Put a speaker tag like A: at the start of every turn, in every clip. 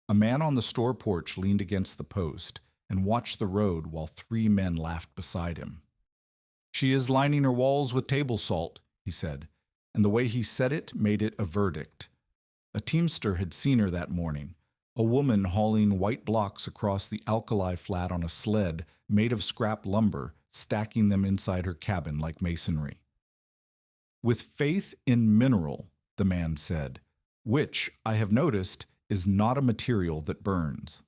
A: A man on the store porch leaned against the post and watched the road while three men laughed beside him. "She is lining her walls with table salt," he said, and the way he said it made it a verdict. A teamster had seen her that morning, a woman hauling white blocks across the alkali flat on a sled made of scrap lumber, stacking them inside her cabin like masonry. "With faith in mineral," the man said, "which, I have noticed, is not a material that burns."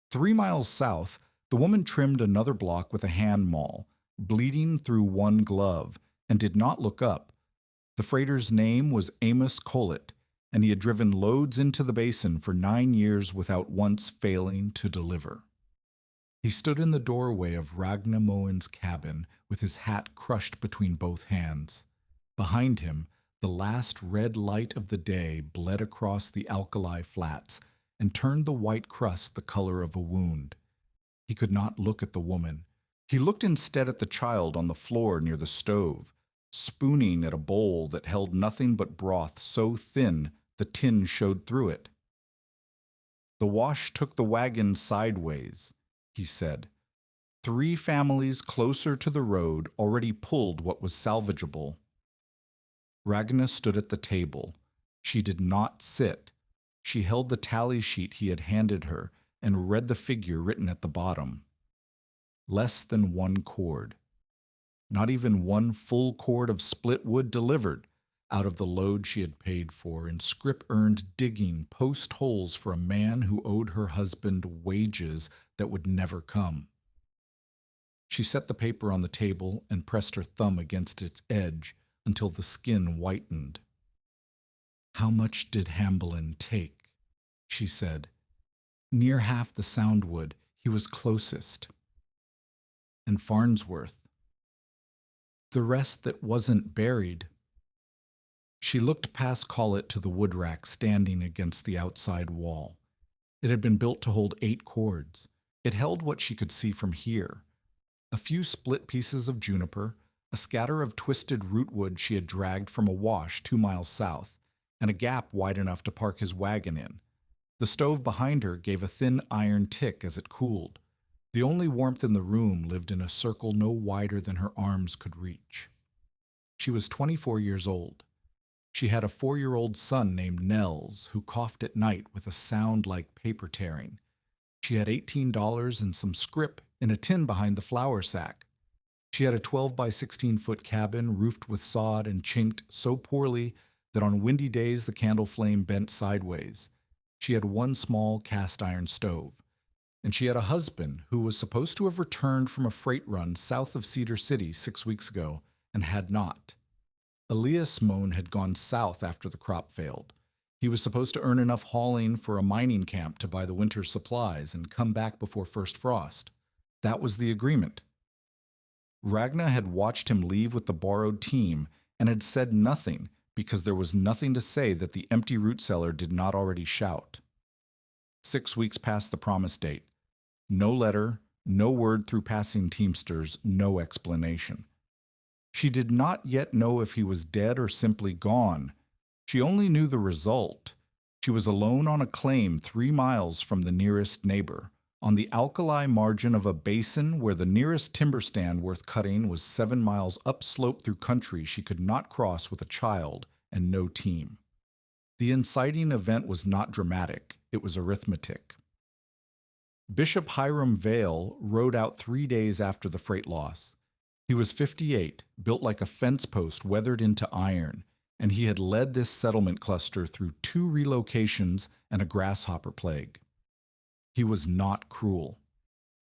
A: 3 miles south, the woman trimmed another block with a hand maul, bleeding through one glove, and did not look up. The freighter's name was Amos Collett, and he had driven loads into the basin for 9 years without once failing to deliver. He stood in the doorway of Ragnar Moen's cabin with his hat crushed between both hands. Behind him, the last red light of the day bled across the alkali flats and turned the white crust the color of a wound. He could not look at the woman. He looked instead at the child on the floor near the stove, spooning at a bowl that held nothing but broth so thin the tin showed through it. "The wash took the wagon sideways," he said. "3 families closer to the road already pulled what was salvageable." Ragna stood at the table. She did not sit. She held the tally sheet he had handed her and read the figure written at the bottom. Less than 1 cord. Not even 1 full cord of split wood delivered out of the load she had paid for in scrip-earned digging post holes for a man who owed her husband wages that would never come. She set the paper on the table and pressed her thumb against its edge until the skin whitened. "How much did Hambelin take?" she said. "Near half the Soundwood. He was closest." "And Farnsworth?" "The rest that wasn't buried." She looked past Collett to the wood rack standing against the outside wall. It had been built to hold 8 cords. It held what she could see from here: a few split pieces of juniper, a scatter of twisted rootwood she had dragged from a wash 2 miles south, and a gap wide enough to park his wagon in. The stove behind her gave a thin iron tick as it cooled. The only warmth in the room lived in a circle no wider than her arms could reach. She was 24 years old. She had a 4-year-old son named Nels who coughed at night with a sound like paper tearing. She had $18 and some scrip in a tin behind the flour sack. She had a 12 by 16-foot cabin roofed with sod and chinked so poorly that on windy days the candle flame bent sideways. She had 1 small cast iron stove. And she had a husband who was supposed to have returned from a freight run south of Cedar City 6 weeks ago and had not. Elias Moen had gone south after the crop failed. He was supposed to earn enough hauling for a mining camp to buy the winter's supplies and come back before first frost. That was the agreement. Ragna had watched him leave with the borrowed team and had said nothing because there was nothing to say that the empty root cellar did not already shout. 6 weeks past the promised date. No letter, no word through passing teamsters, no explanation. She did not yet know if he was dead or simply gone. She only knew the result. She was alone on a claim 3 miles from the nearest neighbor, on the alkali margin of a basin where the nearest timber stand worth cutting was 7 miles upslope through country she could not cross with a child and no team. The inciting event was not dramatic, it was arithmetic. Bishop Hiram Vale rode out 3 days after the freight loss. He was 58, built like a fence post weathered into iron, and he had led this settlement cluster through 2 relocations and a grasshopper plague. He was not cruel.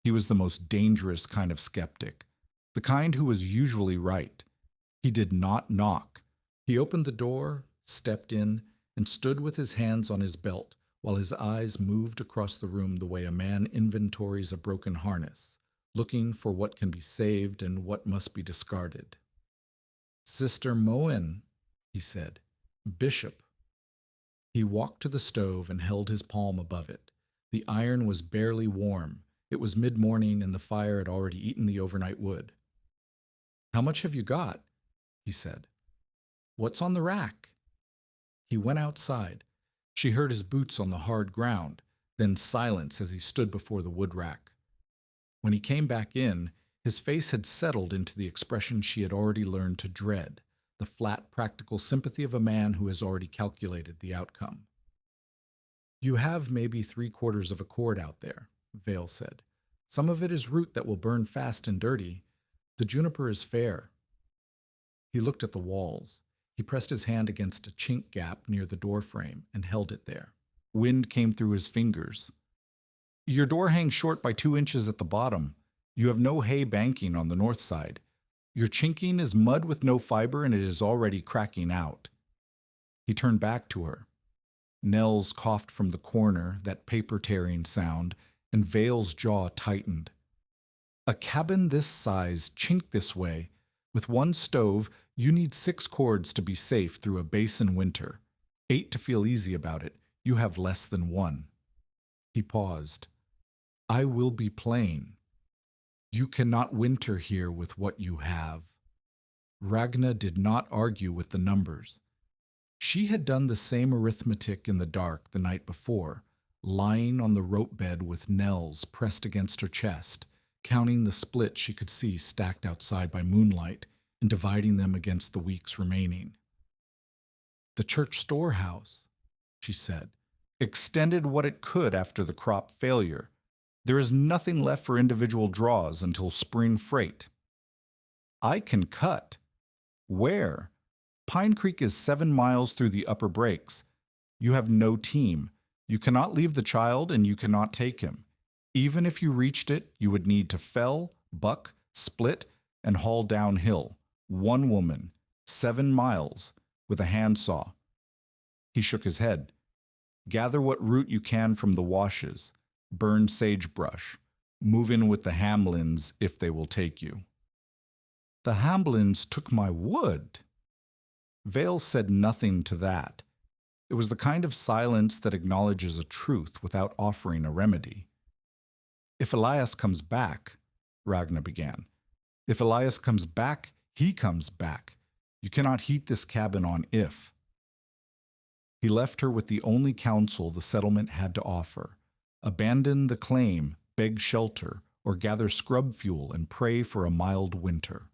A: He was the most dangerous kind of skeptic, the kind who was usually right. He did not knock. He opened the door, stepped in, and stood with his hands on his belt while his eyes moved across the room the way a man inventories a broken harness, looking for what can be saved and what must be discarded. "Sister Moen," he said. "Bishop." He walked to the stove and held his palm above it. The iron was barely warm. It was mid-morning and the fire had already eaten the overnight wood. "How much have you got?" he said. "What's on the rack?" He went outside. She heard his boots on the hard ground, then silence as he stood before the wood rack. When he came back in, his face had settled into the expression she had already learned to dread, the flat, practical sympathy of a man who has already calculated the outcome. "You have maybe 3/4 of a cord out there," Vale said. "Some of it is root that will burn fast and dirty. The juniper is fair." He looked at the walls. He pressed his hand against a chink gap near the door frame and held it there. Wind came through his fingers. "Your door hangs short by 2 inches at the bottom. You have no hay banking on the north side. Your chinking is mud with no fiber, and it is already cracking out." He turned back to her. Nels coughed from the corner, that paper-tearing sound, and Vale's jaw tightened. "A cabin this size, chinked this way, with 1 stove, you need 6 cords to be safe through a basin winter. 8 to feel easy about it. You have less than 1. He paused. "I will be plain. You cannot winter here with what you have." Ragna did not argue with the numbers. She had done the same arithmetic in the dark the night before, lying on the rope bed with Nels pressed against her chest, counting the splits she could see stacked outside by moonlight and dividing them against the weeks remaining. "The church storehouse," she said, "extended what it could after the crop failure. There is nothing left for individual draws until spring freight." "I can cut." "Where?" "Pine Creek is 7 miles through the upper breaks. You have no team. You cannot leave the child, and you cannot take him. Even if you reached it, you would need to fell, buck, split, and haul downhill. 1 woman, 7 miles, with a handsaw." He shook his head. "Gather what root you can from the washes. Burn sagebrush. Move in with the Hamlins if they will take you." "The Hamlins took my wood." Vale said nothing to that. It was the kind of silence that acknowledges a truth without offering a remedy. "If Elias comes back," Ragna began. "If Elias comes back, he comes back. You cannot heat this cabin on if." He left her with the only counsel the settlement had to offer: abandon the claim, beg shelter, or gather scrub fuel and pray for a mild winter.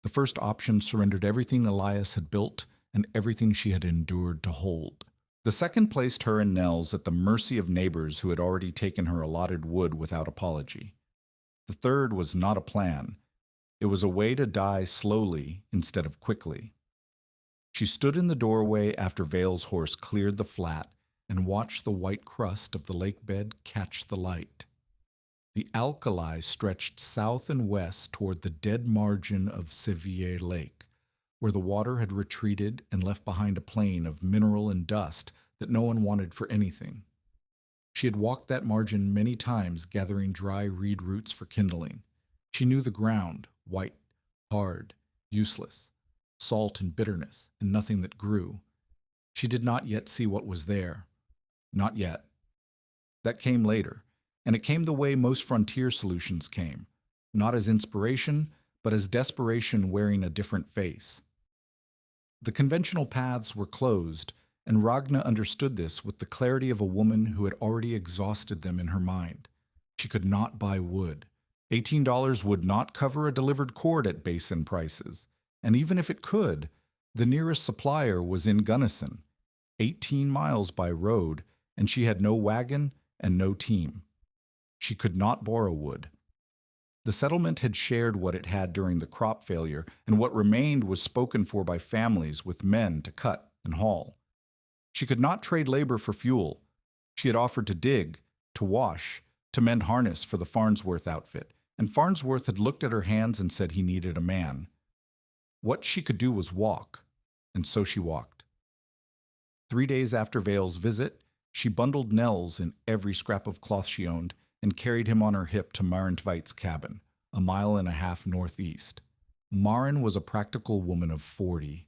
A: The first option surrendered everything Elias had built and everything she had endured to hold. The second placed her and Nels at the mercy of neighbors who had already taken her allotted wood without apology. The third was not a plan. It was a way to die slowly instead of quickly. She stood in the doorway after Vale's horse cleared the flat and watched the white crust of the lakebed catch the light. The alkali stretched south and west toward the dead margin of Sevier Lake, where the water had retreated and left behind a plain of mineral and dust that no one wanted for anything. She had walked that margin many times, gathering dry reed roots for kindling. She knew the ground, white, hard, useless, salt and bitterness, and nothing that grew. She did not yet see what was there. Not yet. That came later, and it came the way most frontier solutions came, not as inspiration, but as desperation wearing a different face. The conventional paths were closed, and Ragna understood this with the clarity of a woman who had already exhausted them in her mind. She could not buy wood. $18 would not cover a delivered cord at basin prices, and even if it could, the nearest supplier was in Gunnison, 18 miles by road, and she had no wagon and no team. She could not borrow wood. The settlement had shared what it had during the crop failure, and what remained was spoken for by families with men to cut and haul. She could not trade labor for fuel. She had offered to dig, to wash, to mend harness for the Farnsworth outfit, and Farnsworth had looked at her hands and said he needed a man. What she could do was walk, and so she walked. 3 days after Vale's visit, she bundled Nels in every scrap of cloth she owned and carried him on her hip to Marentvite's cabin, 1.5 miles northeast. Maren was a practical woman of 40,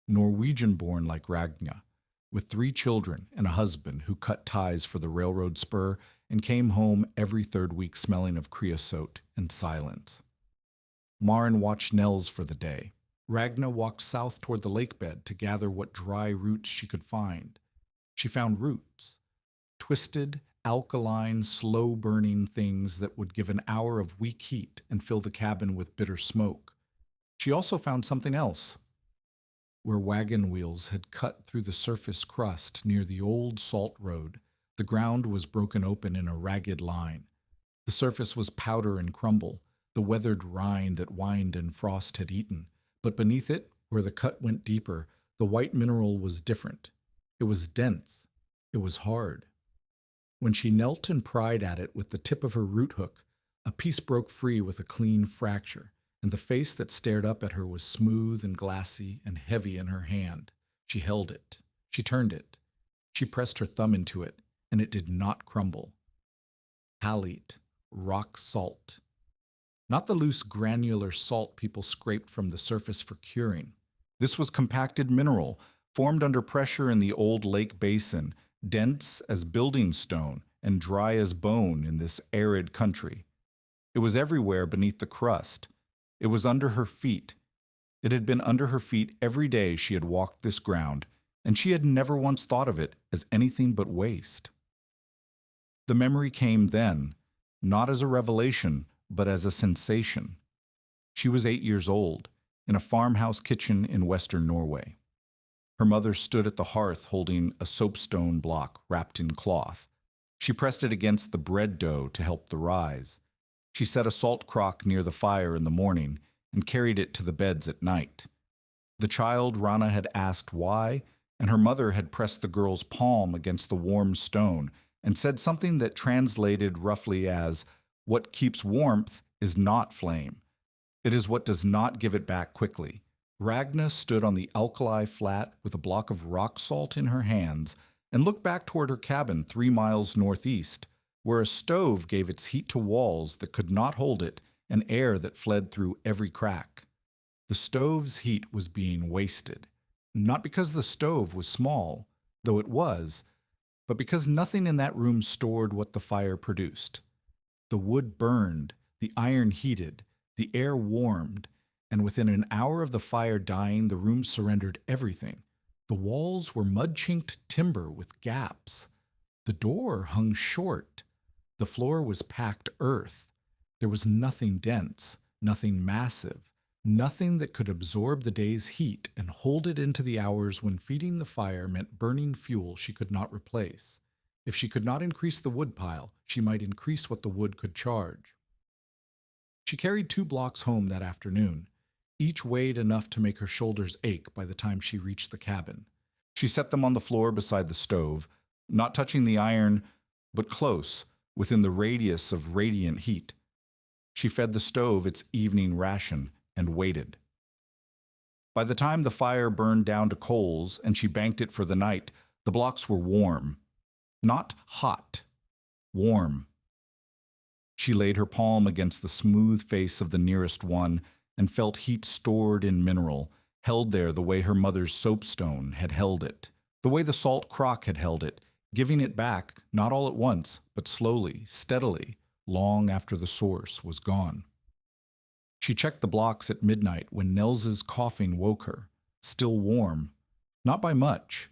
A: Norwegian-born like Ragna, with 3 children and a husband who cut ties for the railroad spur and came home every 3rd week smelling of creosote and silence. Maren watched Nels for the day. Ragna walked south toward the lakebed to gather what dry roots she could find. She found roots, twisted, alkaline, slow-burning things that would give an hour of weak heat and fill the cabin with bitter smoke. She also found something else. Where wagon wheels had cut through the surface crust near the old salt road, the ground was broken open in a ragged line. The surface was powder and crumble, the weathered rind that wind and frost had eaten. But beneath it, where the cut went deeper, the white mineral was different. It was dense. It was hard. When she knelt and pried at it with the tip of her root hook, a piece broke free with a clean fracture, and the face that stared up at her was smooth and glassy and heavy in her hand. She held it. She turned it. She pressed her thumb into it, and it did not crumble. Halite, rock salt. Not the loose granular salt people scraped from the surface for curing. This was compacted mineral, formed under pressure in the old lake basin, dense as building stone and dry as bone in this arid country. It was everywhere beneath the crust. It was under her feet. It had been under her feet every day she had walked this ground, and she had never once thought of it as anything but waste. The memory came then, not as a revelation, but as a sensation. She was 8 years old, in a farmhouse kitchen in western Norway. Her mother stood at the hearth holding a soapstone block wrapped in cloth. She pressed it against the bread dough to help the rise. She set a salt crock near the fire in the morning and carried it to the beds at night. The child Rana had asked why, and her mother had pressed the girl's palm against the warm stone and said something that translated roughly as, "What keeps warmth is not flame. It is what does not give it back quickly." Ragna stood on the alkali flat with a block of rock salt in her hands and looked back toward her cabin 3 miles northeast, where a stove gave its heat to walls that could not hold it and air that fled through every crack. The stove's heat was being wasted, not because the stove was small, though it was, but because nothing in that room stored what the fire produced. The wood burned, the iron heated, the air warmed, and within an hour of the fire dying, the room surrendered everything. The walls were mud-chinked timber with gaps. The door hung short. The floor was packed earth. There was nothing dense, nothing massive, nothing that could absorb the day's heat and hold it into the hours when feeding the fire meant burning fuel she could not replace. If she could not increase the woodpile, she might increase what the wood could charge. She carried 2 blocks home that afternoon. Each weighed enough to make her shoulders ache by the time she reached the cabin. She set them on the floor beside the stove, not touching the iron, but close, within the radius of radiant heat. She fed the stove its evening ration and waited. By the time the fire burned down to coals and she banked it for the night, the blocks were warm. Not hot, warm. She laid her palm against the smooth face of the nearest one and felt heat stored in mineral, held there the way her mother's soapstone had held it, the way the salt crock had held it, giving it back, not all at once, but slowly, steadily, long after the source was gone. She checked the blocks at midnight when Nels's coughing woke her, still warm, not by much,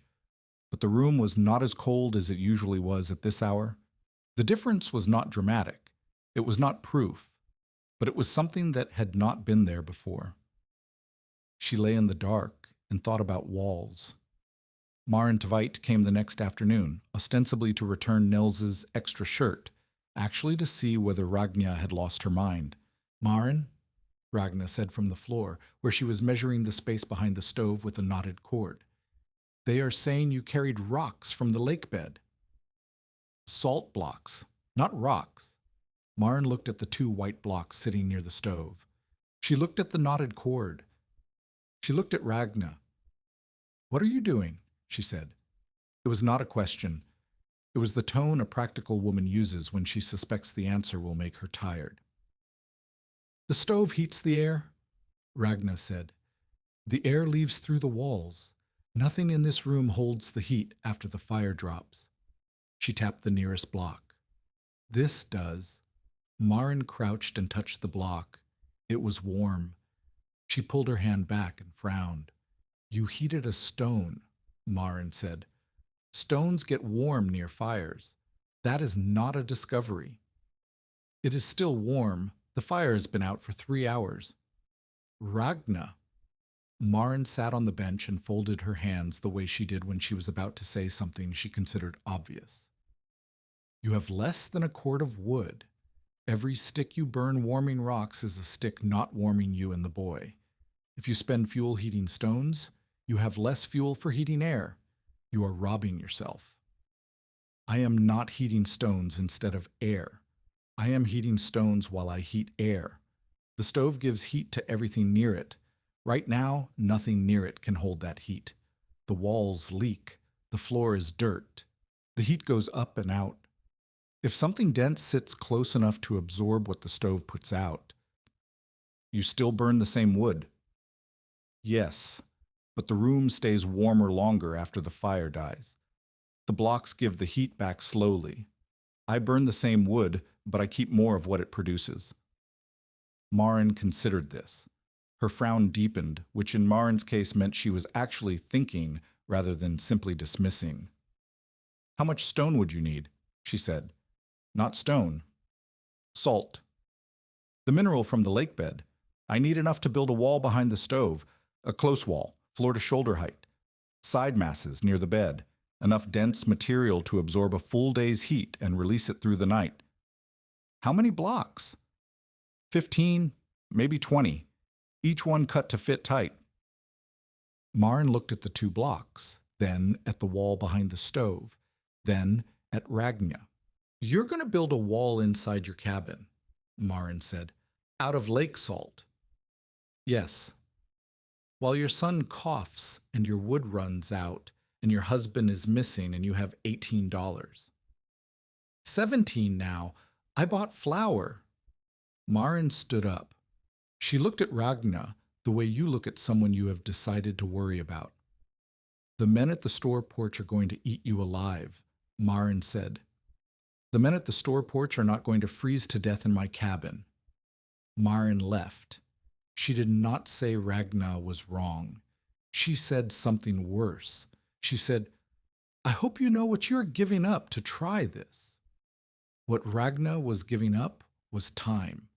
A: but the room was not as cold as it usually was at this hour. The difference was not dramatic. It was not proof, but it was something that had not been there before. She lay in the dark and thought about walls. Maren Tveit came the next afternoon, ostensibly to return Nels's extra shirt, actually to see whether Ragna had lost her mind. "Maren," Ragna said from the floor, where she was measuring the space behind the stove with a knotted cord. "They are saying you carried rocks from the lakebed." "Salt blocks, not rocks." Maren looked at the 2 white blocks sitting near the stove. She looked at the knotted cord. She looked at Ragna. "What are you doing?" she said. It was not a question. It was the tone a practical woman uses when she suspects the answer will make her tired. "The stove heats the air," Ragna said. "The air leaves through the walls. Nothing in this room holds the heat after the fire drops." She tapped the nearest block. "This does." Maren crouched and touched the block. It was warm. She pulled her hand back and frowned. "You heated a stone," Maren said. Stones get warm near fires. That is not a discovery. It is still warm. The fire has been out for 3 hours. Ragna. Maren sat on the bench and folded her hands the way she did when she was about to say something she considered obvious. You have less than a cord of wood. Every stick you burn warming rocks is a stick not warming you and the boy. If you spend fuel heating stones, you have less fuel for heating air. You are robbing yourself. I am not heating stones instead of air. I am heating stones while I heat air. The stove gives heat to everything near it. Right now, nothing near it can hold that heat. The walls leak. The floor is dirt. The heat goes up and out. If something dense sits close enough to absorb what the stove puts out, you still burn the same wood. Yes, but the room stays warmer longer after the fire dies. The blocks give the heat back slowly. I burn the same wood, but I keep more of what it produces. Maren considered this. Her frown deepened, which in Maren's case meant she was actually thinking rather than simply dismissing. How much stone would you need? She said. Not stone. Salt. The mineral from the lakebed. I need enough to build a wall behind the stove, a close wall, floor to shoulder height. Side masses near the bed, enough dense material to absorb a full day's heat and release it through the night. How many blocks? 15, maybe 20, each one cut to fit tight. Maren looked at the 2 blocks, then at the wall behind the stove, then at Ragna. You're going to build a wall inside your cabin, Maren said, out of lake salt. Yes. While your son coughs and your wood runs out and your husband is missing and you have $18. 17 now. I bought flour. Maren stood up. She looked at Ragna the way you look at someone you have decided to worry about. The men at the store porch are going to eat you alive, Maren said. The men at the store porch are not going to freeze to death in my cabin. Maren left. She did not say Ragna was wrong. She said something worse. She said, I hope you know what you're giving up to try this. What Ragna was giving up was time.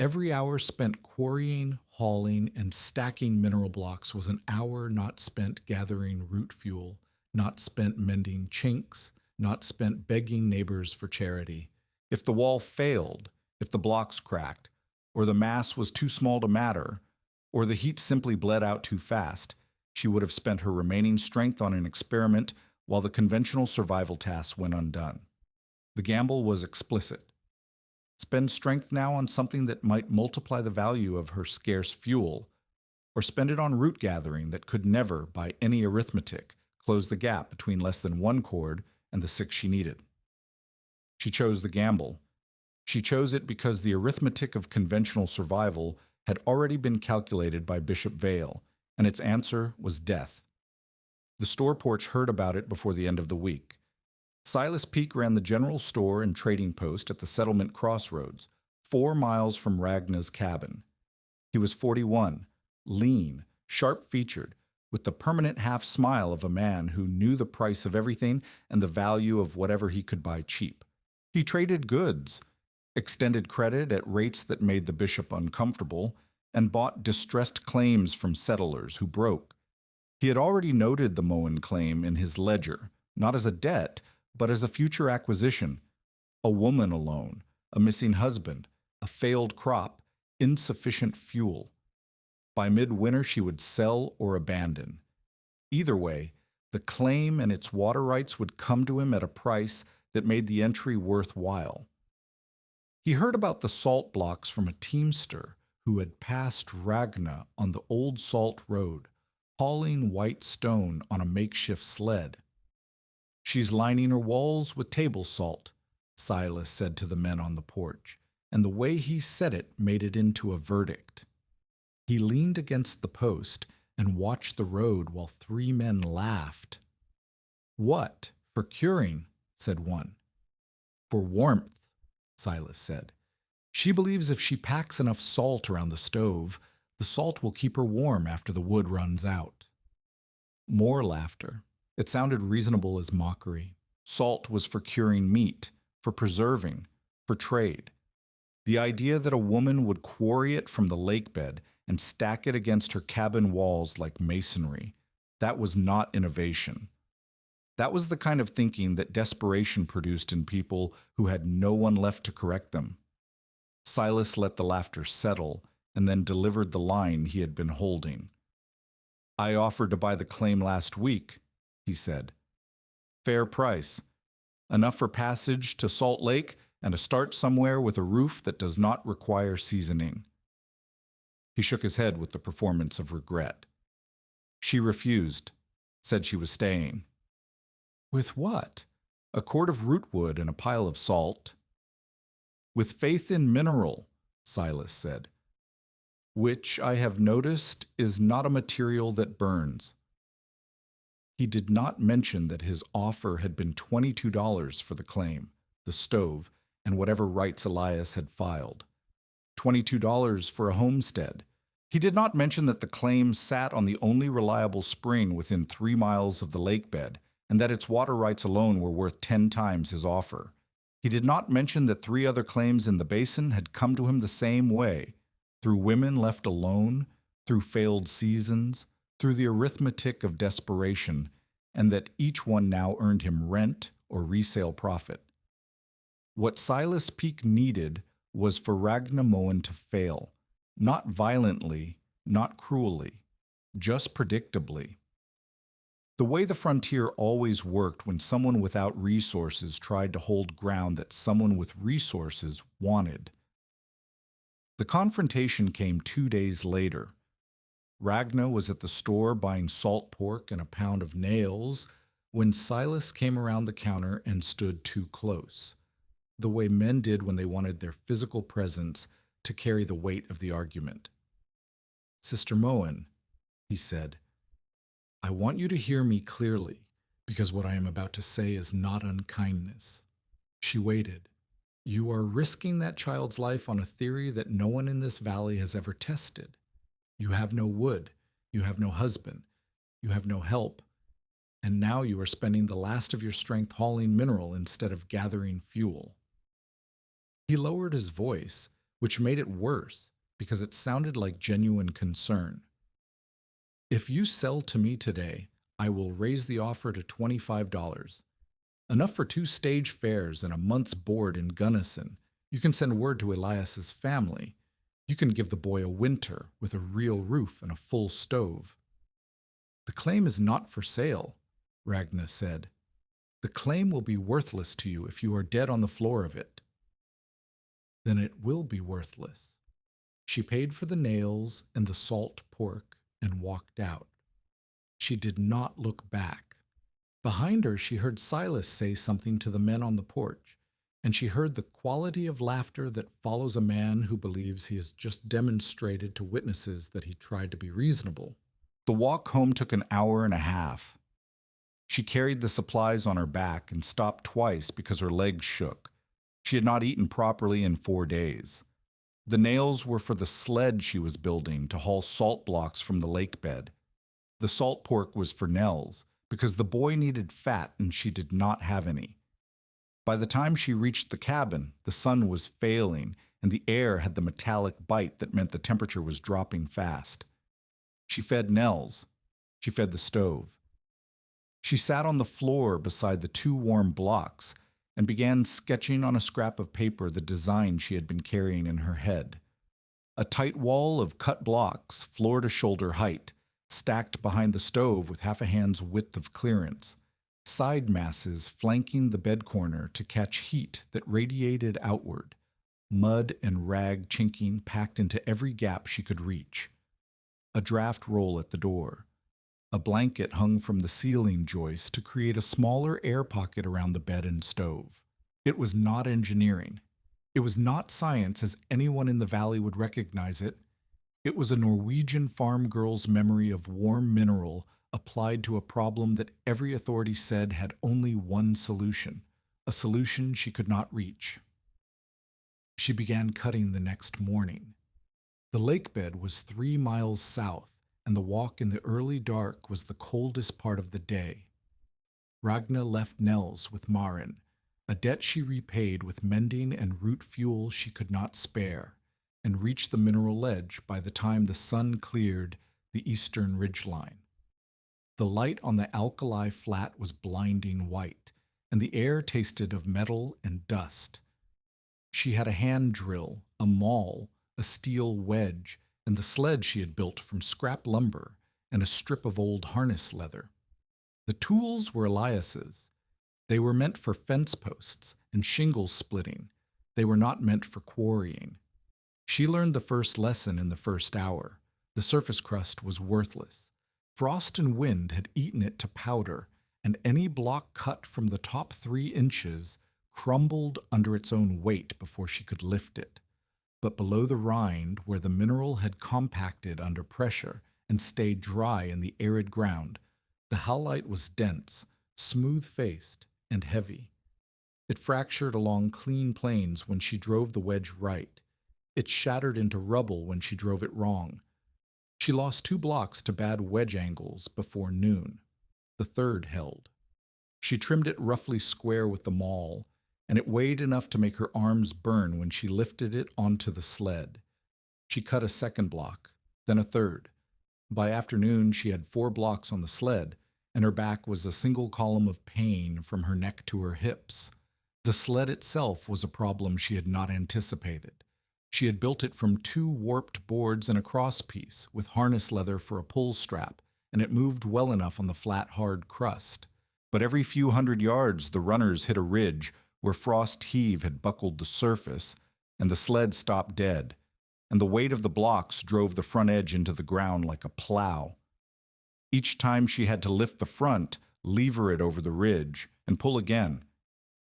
A: Every hour spent quarrying, hauling, and stacking mineral blocks was an hour not spent gathering root fuel, not spent mending chinks, not spent begging neighbors for charity. If the wall failed, if the blocks cracked, or the mass was too small to matter, or the heat simply bled out too fast, she would have spent her remaining strength on an experiment while the conventional survival tasks went undone. The gamble was explicit. Spend strength now on something that might multiply the value of her scarce fuel, or spend it on root gathering that could never, by any arithmetic, close the gap between less than 1 cord and the 6 she needed. She chose the gamble. She chose it because the arithmetic of conventional survival had already been calculated by Bishop Vale, and its answer was death. The store porch heard about it before the end of the week. Silas Peak ran the general store and trading post at the settlement crossroads, 4 miles from Ragna's cabin. He was 41, lean, sharp-featured, with the permanent half-smile of a man who knew the price of everything and the value of whatever he could buy cheap. He traded goods, extended credit at rates that made the bishop uncomfortable, and bought distressed claims from settlers who broke. He had already noted the Moen claim in his ledger, not as a debt, but as a future acquisition. A woman alone, a missing husband, a failed crop, insufficient fuel. By midwinter she would sell or abandon. Either way, the claim and its water rights would come to him at a price that made the entry worthwhile. He heard about the salt blocks from a teamster who had passed Ragna on the old salt road, hauling white stone on a makeshift sled. She's lining her walls with table salt, Silas said to the men on the porch, and the way he said it made it into a verdict. He leaned against the post and watched the road while 3 men laughed. What, for curing? Said one. For warmth, Silas said. She believes if she packs enough salt around the stove, the salt will keep her warm after the wood runs out. More laughter. It sounded reasonable as mockery. Salt was for curing meat, for preserving, for trade. The idea that a woman would quarry it from the lakebed and stack it against her cabin walls like masonry, that was not innovation. That was the kind of thinking that desperation produced in people who had no one left to correct them. Silas let the laughter settle and then delivered the line he had been holding. "I offered to buy the claim last week," he said. "Fair price. Enough for passage to Salt Lake and a start somewhere with a roof that does not require seasoning." He shook his head with the performance of regret. She refused, said she was staying. "With what? A quart of rootwood and a pile of salt?" "With faith in mineral," Silas said, "which I have noticed is not a material that burns." He did not mention that his offer had been $22 for the claim, the stove, and whatever rights Elias had filed. $22 for a homestead. He did not mention that the claim sat on the only reliable spring within 3 miles of the lakebed, and that its water rights alone were worth 10 times his offer. He did not mention that 3 other claims in the basin had come to him the same way, through women left alone, through failed seasons, through the arithmetic of desperation, and that each one now earned him rent or resale profit. What Silas Peak needed was for Ragnar Moen to fail, not violently, not cruelly, just predictably. The way the frontier always worked when someone without resources tried to hold ground that someone with resources wanted. The confrontation came 2 days later. Ragnar was at the store buying salt pork and a pound of nails when Silas came around the counter and stood too close, the way men did when they wanted their physical presence to carry the weight of the argument. "Sister Moen," he said, "I want you to hear me clearly, because what I am about to say is not unkindness." She waited. "You are risking that child's life on a theory that no one in this valley has ever tested. You have no wood, you have no husband, you have no help, and now you are spending the last of your strength hauling mineral instead of gathering fuel." He lowered his voice, which made it worse because it sounded like genuine concern. "If you sell to me today, I will raise the offer to $25. Enough for 2 stage fares and a month's board in Gunnison. You can send word to Elias's family. You can give the boy a winter with a real roof and a full stove." "The claim is not for sale," Ragnar said. "The claim will be worthless to you if you are dead on the floor of it." "Then it will be worthless." She paid for the nails and the salt pork and walked out. She did not look back. Behind her, she heard Silas say something to the men on the porch, and she heard the quality of laughter that follows a man who believes he has just demonstrated to witnesses that he tried to be reasonable. The walk home took an hour and a half. She carried the supplies on her back and stopped twice because her legs shook. She had not eaten properly in 4 days. The nails were for the sled she was building to haul salt blocks from the lake bed. The salt pork was for Nels, because the boy needed fat and she did not have any. By the time she reached the cabin, the sun was failing and the air had the metallic bite that meant the temperature was dropping fast. She fed Nels. She fed the stove. She sat on the floor beside the 2 warm blocks and began sketching on a scrap of paper the design she had been carrying in her head. A tight wall of cut blocks, floor to shoulder height, stacked behind the stove with half a hand's width of clearance. Side masses flanking the bed corner to catch heat that radiated outward. Mud and rag chinking packed into every gap she could reach. A draft roll at the door. A blanket hung from the ceiling joist to create a smaller air pocket around the bed and stove. It was not engineering. It was not science as anyone in the valley would recognize it. It was a Norwegian farm girl's memory of warm mineral applied to a problem that every authority said had only one solution, a solution she could not reach. She began cutting the next morning. The lakebed was 3 miles south, and the walk in the early dark was the coldest part of the day. Ragna left Nels with Marin, a debt she repaid with mending and root fuel she could not spare, and reached the mineral ledge by the time the sun cleared the eastern ridgeline. The light on the alkali flat was blinding white, and the air tasted of metal and dust. She had a hand drill, a maul, a steel wedge, and the sled she had built from scrap lumber, and a strip of old harness leather. The tools were Elias's. They were meant for fence posts and shingle splitting. They were not meant for quarrying. She learned the first lesson in the first hour. The surface crust was worthless. Frost and wind had eaten it to powder, and any block cut from the top 3 inches crumbled under its own weight before she could lift it. But below the rind, where the mineral had compacted under pressure and stayed dry in the arid ground, the halite was dense, smooth-faced, and heavy. It fractured along clean planes when she drove the wedge right. It shattered into rubble when she drove it wrong. She lost 2 blocks to bad wedge angles before noon. The third held. She trimmed it roughly square with the maul, and it weighed enough to make her arms burn when she lifted it onto the sled. She cut a second block, then a third. By afternoon, she had 4 blocks on the sled, and her back was a single column of pain from her neck to her hips. The sled itself was a problem she had not anticipated. She had built it from 2 warped boards and a crosspiece, with harness leather for a pull strap, and it moved well enough on the flat, hard crust. But every few hundred yards, the runners hit a ridge where frost heave had buckled the surface, and the sled stopped dead, and the weight of the blocks drove the front edge into the ground like a plow. Each time she had to lift the front, lever it over the ridge, and pull again.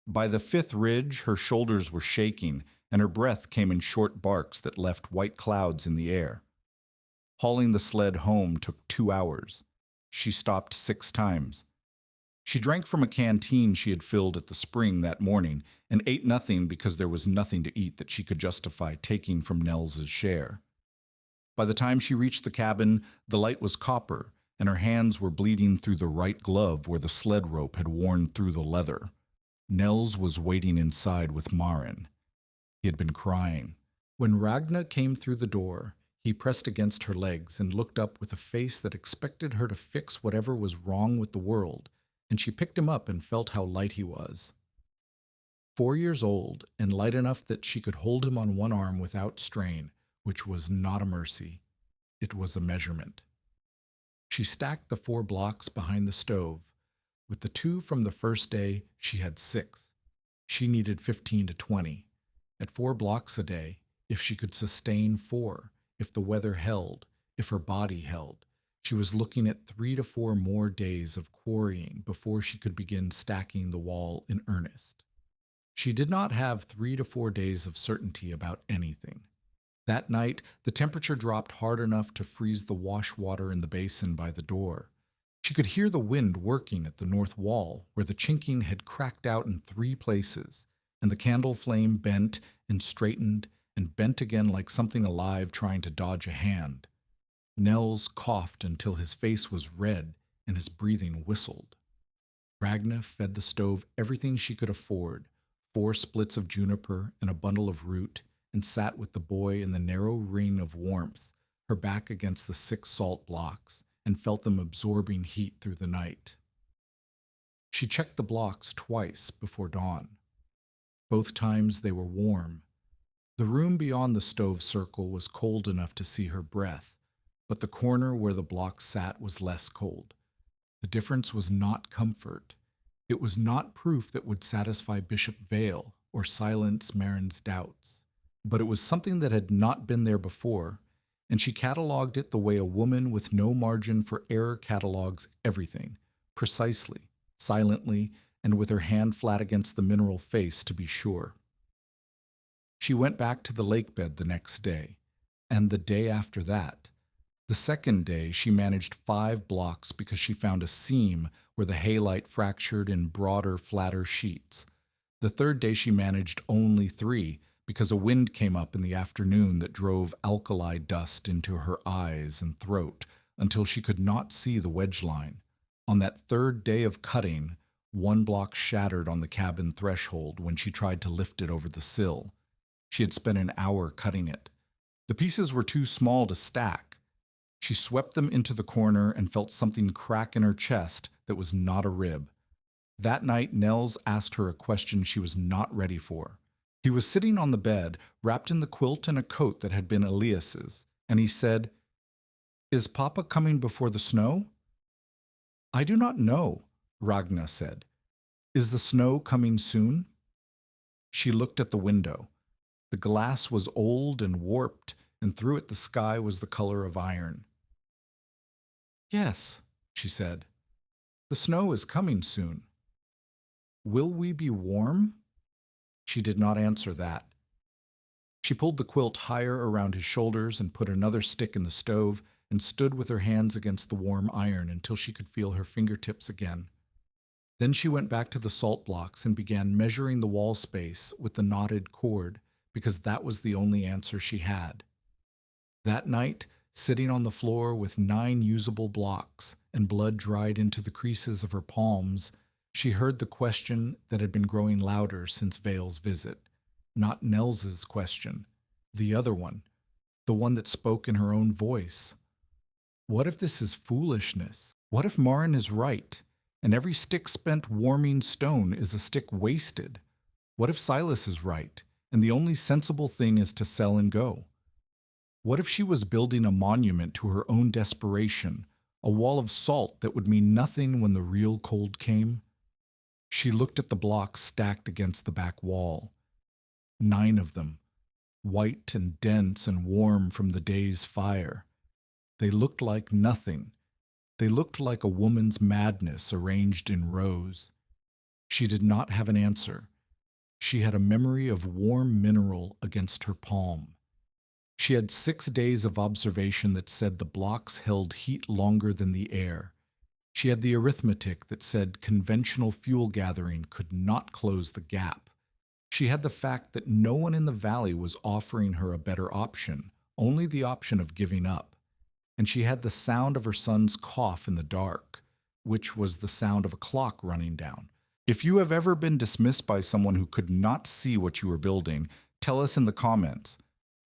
A: By the 5th ridge, her shoulders were shaking, and her breath came in short barks that left white clouds in the air. Hauling the sled home took 2 hours. She stopped 6 times. She drank from a canteen she had filled at the spring that morning and ate nothing because there was nothing to eat that she could justify taking from Nels's share. By the time she reached the cabin, the light was copper, and her hands were bleeding through the right glove where the sled rope had worn through the leather. Nels was waiting inside with Marin. He had been crying. When Ragna came through the door, he pressed against her legs and looked up with a face that expected her to fix whatever was wrong with the world, and she picked him up and felt how light he was. 4 years old, and light enough that she could hold him on one arm without strain, which was not a mercy. It was a measurement. She stacked the 4 blocks behind the stove. With the 2 from the first day, she had 6. She needed 15 to 20. At 4 blocks a day, if she could sustain 4, if the weather held, if her body held, she was looking at 3 to 4 more days of quarrying before she could begin stacking the wall in earnest. She did not have 3 to 4 days of certainty about anything. That night, the temperature dropped hard enough to freeze the wash water in the basin by the door. She could hear the wind working at the north wall, where the chinking had cracked out in 3 places, and the candle flame bent and straightened and bent again like something alive trying to dodge a hand. Nels coughed until his face was red and his breathing whistled. Ragna fed the stove everything she could afford, 4 splits of juniper and a bundle of root, and sat with the boy in the narrow ring of warmth, her back against the 6 salt blocks, and felt them absorbing heat through the night. She checked the blocks twice before dawn. Both times they were warm. The room beyond the stove circle was cold enough to see her breath, but the corner where the block sat was less cold. The difference was not comfort. It was not proof that would satisfy Bishop Vale or silence Marin's doubts. But it was something that had not been there before, and she catalogued it the way a woman with no margin for error catalogues everything, precisely, silently, and with her hand flat against the mineral face to be sure. She went back to the lakebed the next day, and the day after that. The second day, she managed 5 blocks because she found a seam where the halite fractured in broader, flatter sheets. The third day, she managed only 3 because a wind came up in the afternoon that drove alkali dust into her eyes and throat until she could not see the wedge line. On that third day of cutting, One block shattered on the cabin threshold when she tried to lift it over the sill. She had spent an hour cutting it. The pieces were too small to stack. She swept them into the corner and felt something crack in her chest that was not a rib. That night, Nels asked her a question she was not ready for. He was sitting on the bed, wrapped in the quilt and a coat that had been Elias's, and he said, "Is Papa coming before the snow?" "I do not know," Ragna said. "Is the snow coming soon?" She looked at the window. The glass was old and warped, and through it the sky was the color of iron. "Yes," she said. "The snow is coming soon." "Will we be warm?" She did not answer that. She pulled the quilt higher around his shoulders and put another stick in the stove and stood with her hands against the warm iron until she could feel her fingertips again. Then she went back to the salt blocks and began measuring the wall space with the knotted cord, because that was the only answer she had. That night, sitting on the floor with 9 usable blocks and blood dried into the creases of her palms, she heard the question that had been growing louder since Vale's visit. Not Nels's question, the other one, the one that spoke in her own voice. What if this is foolishness? What if Marin is right, and every stick spent warming stone is a stick wasted? What if Silas is right, and the only sensible thing is to sell and go? What if she was building a monument to her own desperation, a wall of salt that would mean nothing when the real cold came? She looked at the blocks stacked against the back wall. 9 of them, white and dense and warm from the day's fire. They looked like nothing. They looked like a woman's madness arranged in rows. She did not have an answer. She had a memory of warm mineral against her palm. She had 6 days of observation that said the blocks held heat longer than the air. She had the arithmetic that said conventional fuel gathering could not close the gap. She had the fact that no one in the valley was offering her a better option, only the option of giving up. And she had the sound of her son's cough in the dark, which was the sound of a clock running down. If you have ever been dismissed by someone who could not see what you were building, tell us in the comments,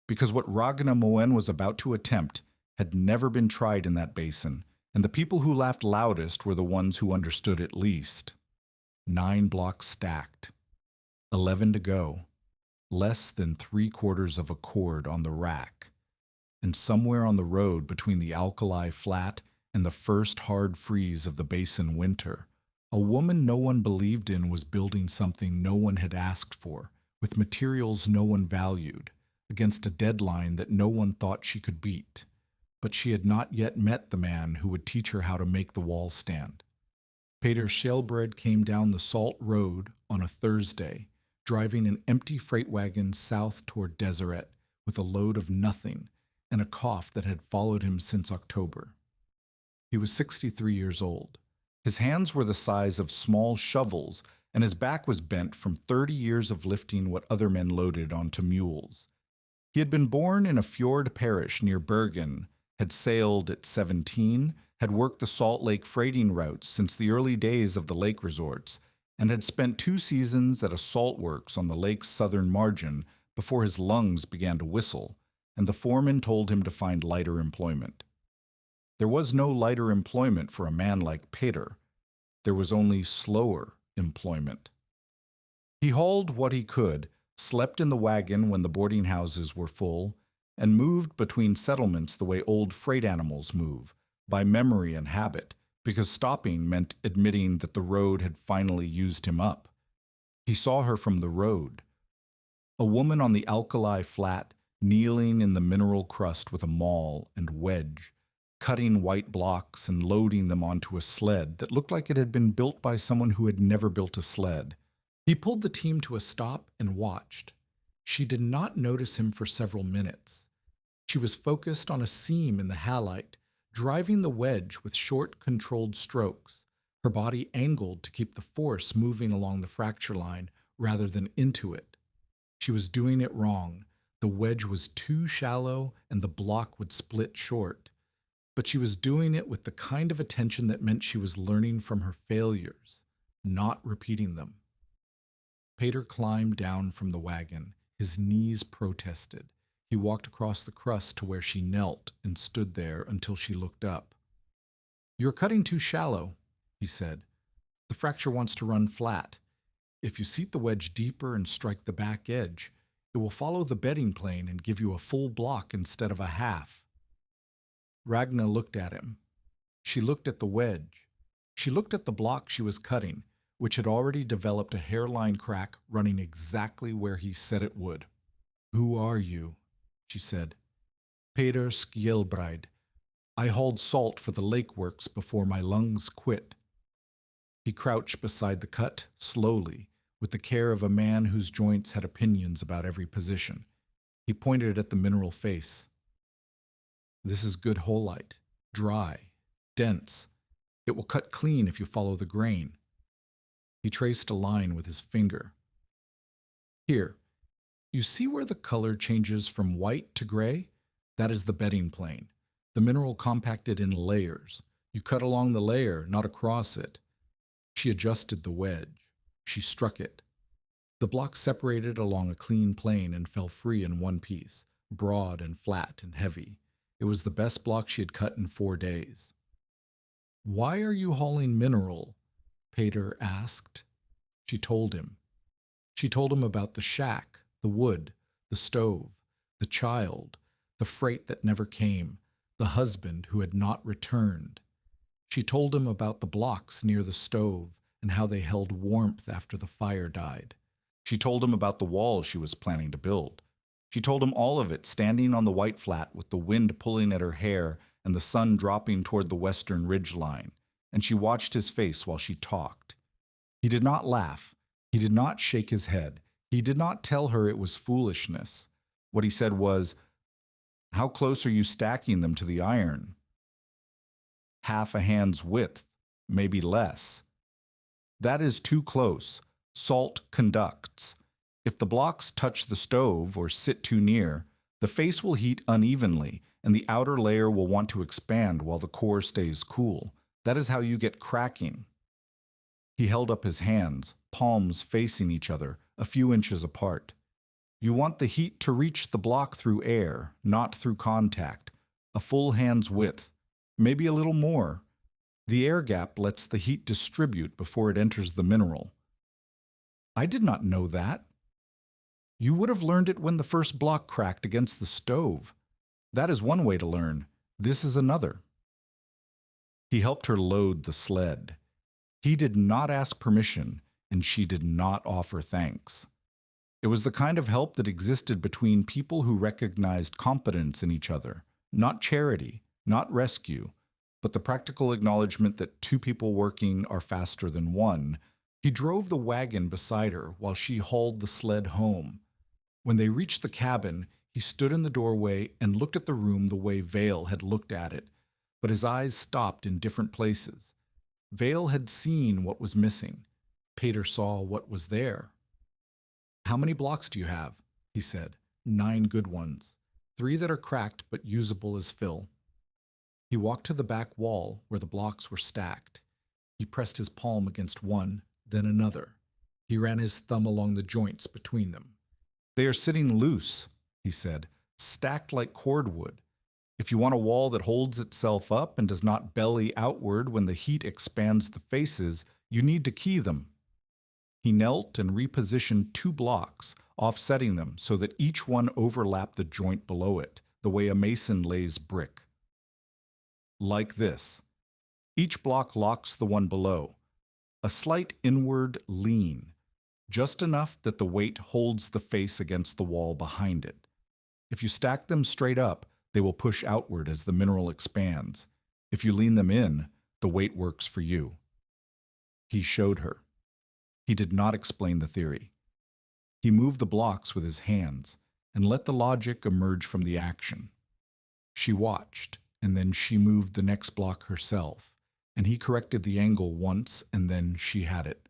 A: because what Ragna Moen was about to attempt had never been tried in that basin, and the people who laughed loudest were the ones who understood it least. 9 blocks stacked. 11 to go. Less than 3/4 of a cord on the rack. And somewhere on the road between the alkali flat and the first hard freeze of the basin winter, a woman no one believed in was building something no one had asked for, with materials no one valued, against a deadline that no one thought she could beat. But she had not yet met the man who would teach her how to make the wall stand. Peter Shelbred came down the salt road on a Thursday, driving an empty freight wagon south toward Deseret with a load of nothing and a cough that had followed him since October. He was 63 years old. His hands were the size of small shovels, and his back was bent from 30 years of lifting what other men loaded onto mules. He had been born in a fjord parish near Bergen, had sailed at 17, had worked the Salt Lake freighting routes since the early days of the lake resorts, and had spent 2 seasons at a salt works on the lake's southern margin before his lungs began to whistle, and the foreman told him to find lighter employment. There was no lighter employment for a man like Peter. There was only slower employment. He hauled what he could, slept in the wagon when the boarding houses were full, and moved between settlements the way old freight animals move, by memory and habit, because stopping meant admitting that the road had finally used him up. He saw her from the road. A woman on the alkali flat, kneeling in the mineral crust with a maul and wedge, cutting white blocks and loading them onto a sled that looked like it had been built by someone who had never built a sled. He pulled the team to a stop and watched. She did not notice him for several minutes. She was focused on a seam in the halite, driving the wedge with short, controlled strokes, her body angled to keep the force moving along the fracture line rather than into it. She was doing it wrong. The wedge was too shallow and the block would split short. But she was doing it with the kind of attention that meant she was learning from her failures. not repeating them. Pater climbed down from the wagon. His knees protested. He walked across the crust to where she knelt and stood there until she looked up. "You're cutting too shallow," he said. "The fracture wants to run flat. If you seat the wedge deeper and strike the back edge, it will follow the bedding plane and give you a full block instead of a half." Ragna looked at him. She looked at the wedge. She looked at the block she was cutting, which had already developed a hairline crack running exactly where he said it would. "Who are you?" she said. "Peter Skjelbreid. I hauled salt for the lake works before my lungs quit." He crouched beside the cut, slowly, with the care of a man whose joints had opinions about every position. He pointed at the mineral face. "This is good holite, dry, dense. It will cut clean if you follow the grain." He traced a line with his finger. "Here, you see where the color changes from white to gray? That is the bedding plane. The mineral compacted in layers. You cut along the layer, not across it." She adjusted the wedge. She struck it. The block separated along a clean plane and fell free in one piece, broad and flat and heavy. It was the best block she had cut in 4 days. "Why are you hauling mineral?" Pater asked. She told him. She told him about the shack, the wood, the stove, the child, the freight that never came, the husband who had not returned. She told him about the blocks near the stove and how they held warmth after the fire died. She told him about the wall she was planning to build. She told him all of it standing on the white flat with the wind pulling at her hair and the sun dropping toward the western ridge line, and she watched his face while she talked. He did not laugh. He did not shake his head. He did not tell her it was foolishness. What he said was, "How close are you stacking them to the iron?" "Half a hand's width, maybe less." "That is too close. Salt conducts. If the blocks touch the stove or sit too near, the face will heat unevenly, and the outer layer will want to expand while the core stays cool. That is how you get cracking." He held up his hands, palms facing each other, a few inches apart. "You want the heat to reach the block through air, not through contact. A full hand's width, maybe a little more. The air gap lets the heat distribute before it enters the mineral." "I did not know that." "You would have learned it when the first block cracked against the stove. That is one way to learn. This is another." He helped her load the sled. He did not ask permission, and she did not offer thanks. It was the kind of help that existed between people who recognized competence in each other, not charity, not rescue, but the practical acknowledgement that 2 people working are faster than 1. He drove the wagon beside her while she hauled the sled home. When they reached the cabin, he stood in the doorway and looked at the room the way Vale had looked at it, but his eyes stopped in different places. Vale had seen what was missing. Pater saw what was there. "How many blocks do you have?" he said. 9 good ones. 3 that are cracked but usable as fill." He walked to the back wall where the blocks were stacked. He pressed his palm against one, then another. He ran his thumb along the joints between them. "They are sitting loose," he said, "stacked like cordwood. If you want a wall that holds itself up and does not belly outward when the heat expands the faces, you need to key them." He knelt and repositioned 2 blocks, offsetting them so that each one overlapped the joint below it, the way a mason lays brick. Like this. Each block locks the one below. A slight inward lean, just enough that the weight holds the face against the wall behind it. If you stack them straight up, they will push outward as the mineral expands. If you lean them in, the weight works for you. He showed her. He did not explain the theory. He moved the blocks with his hands and let the logic emerge from the action. She watched, and then she moved the next block herself, and he corrected the angle once, and then she had it.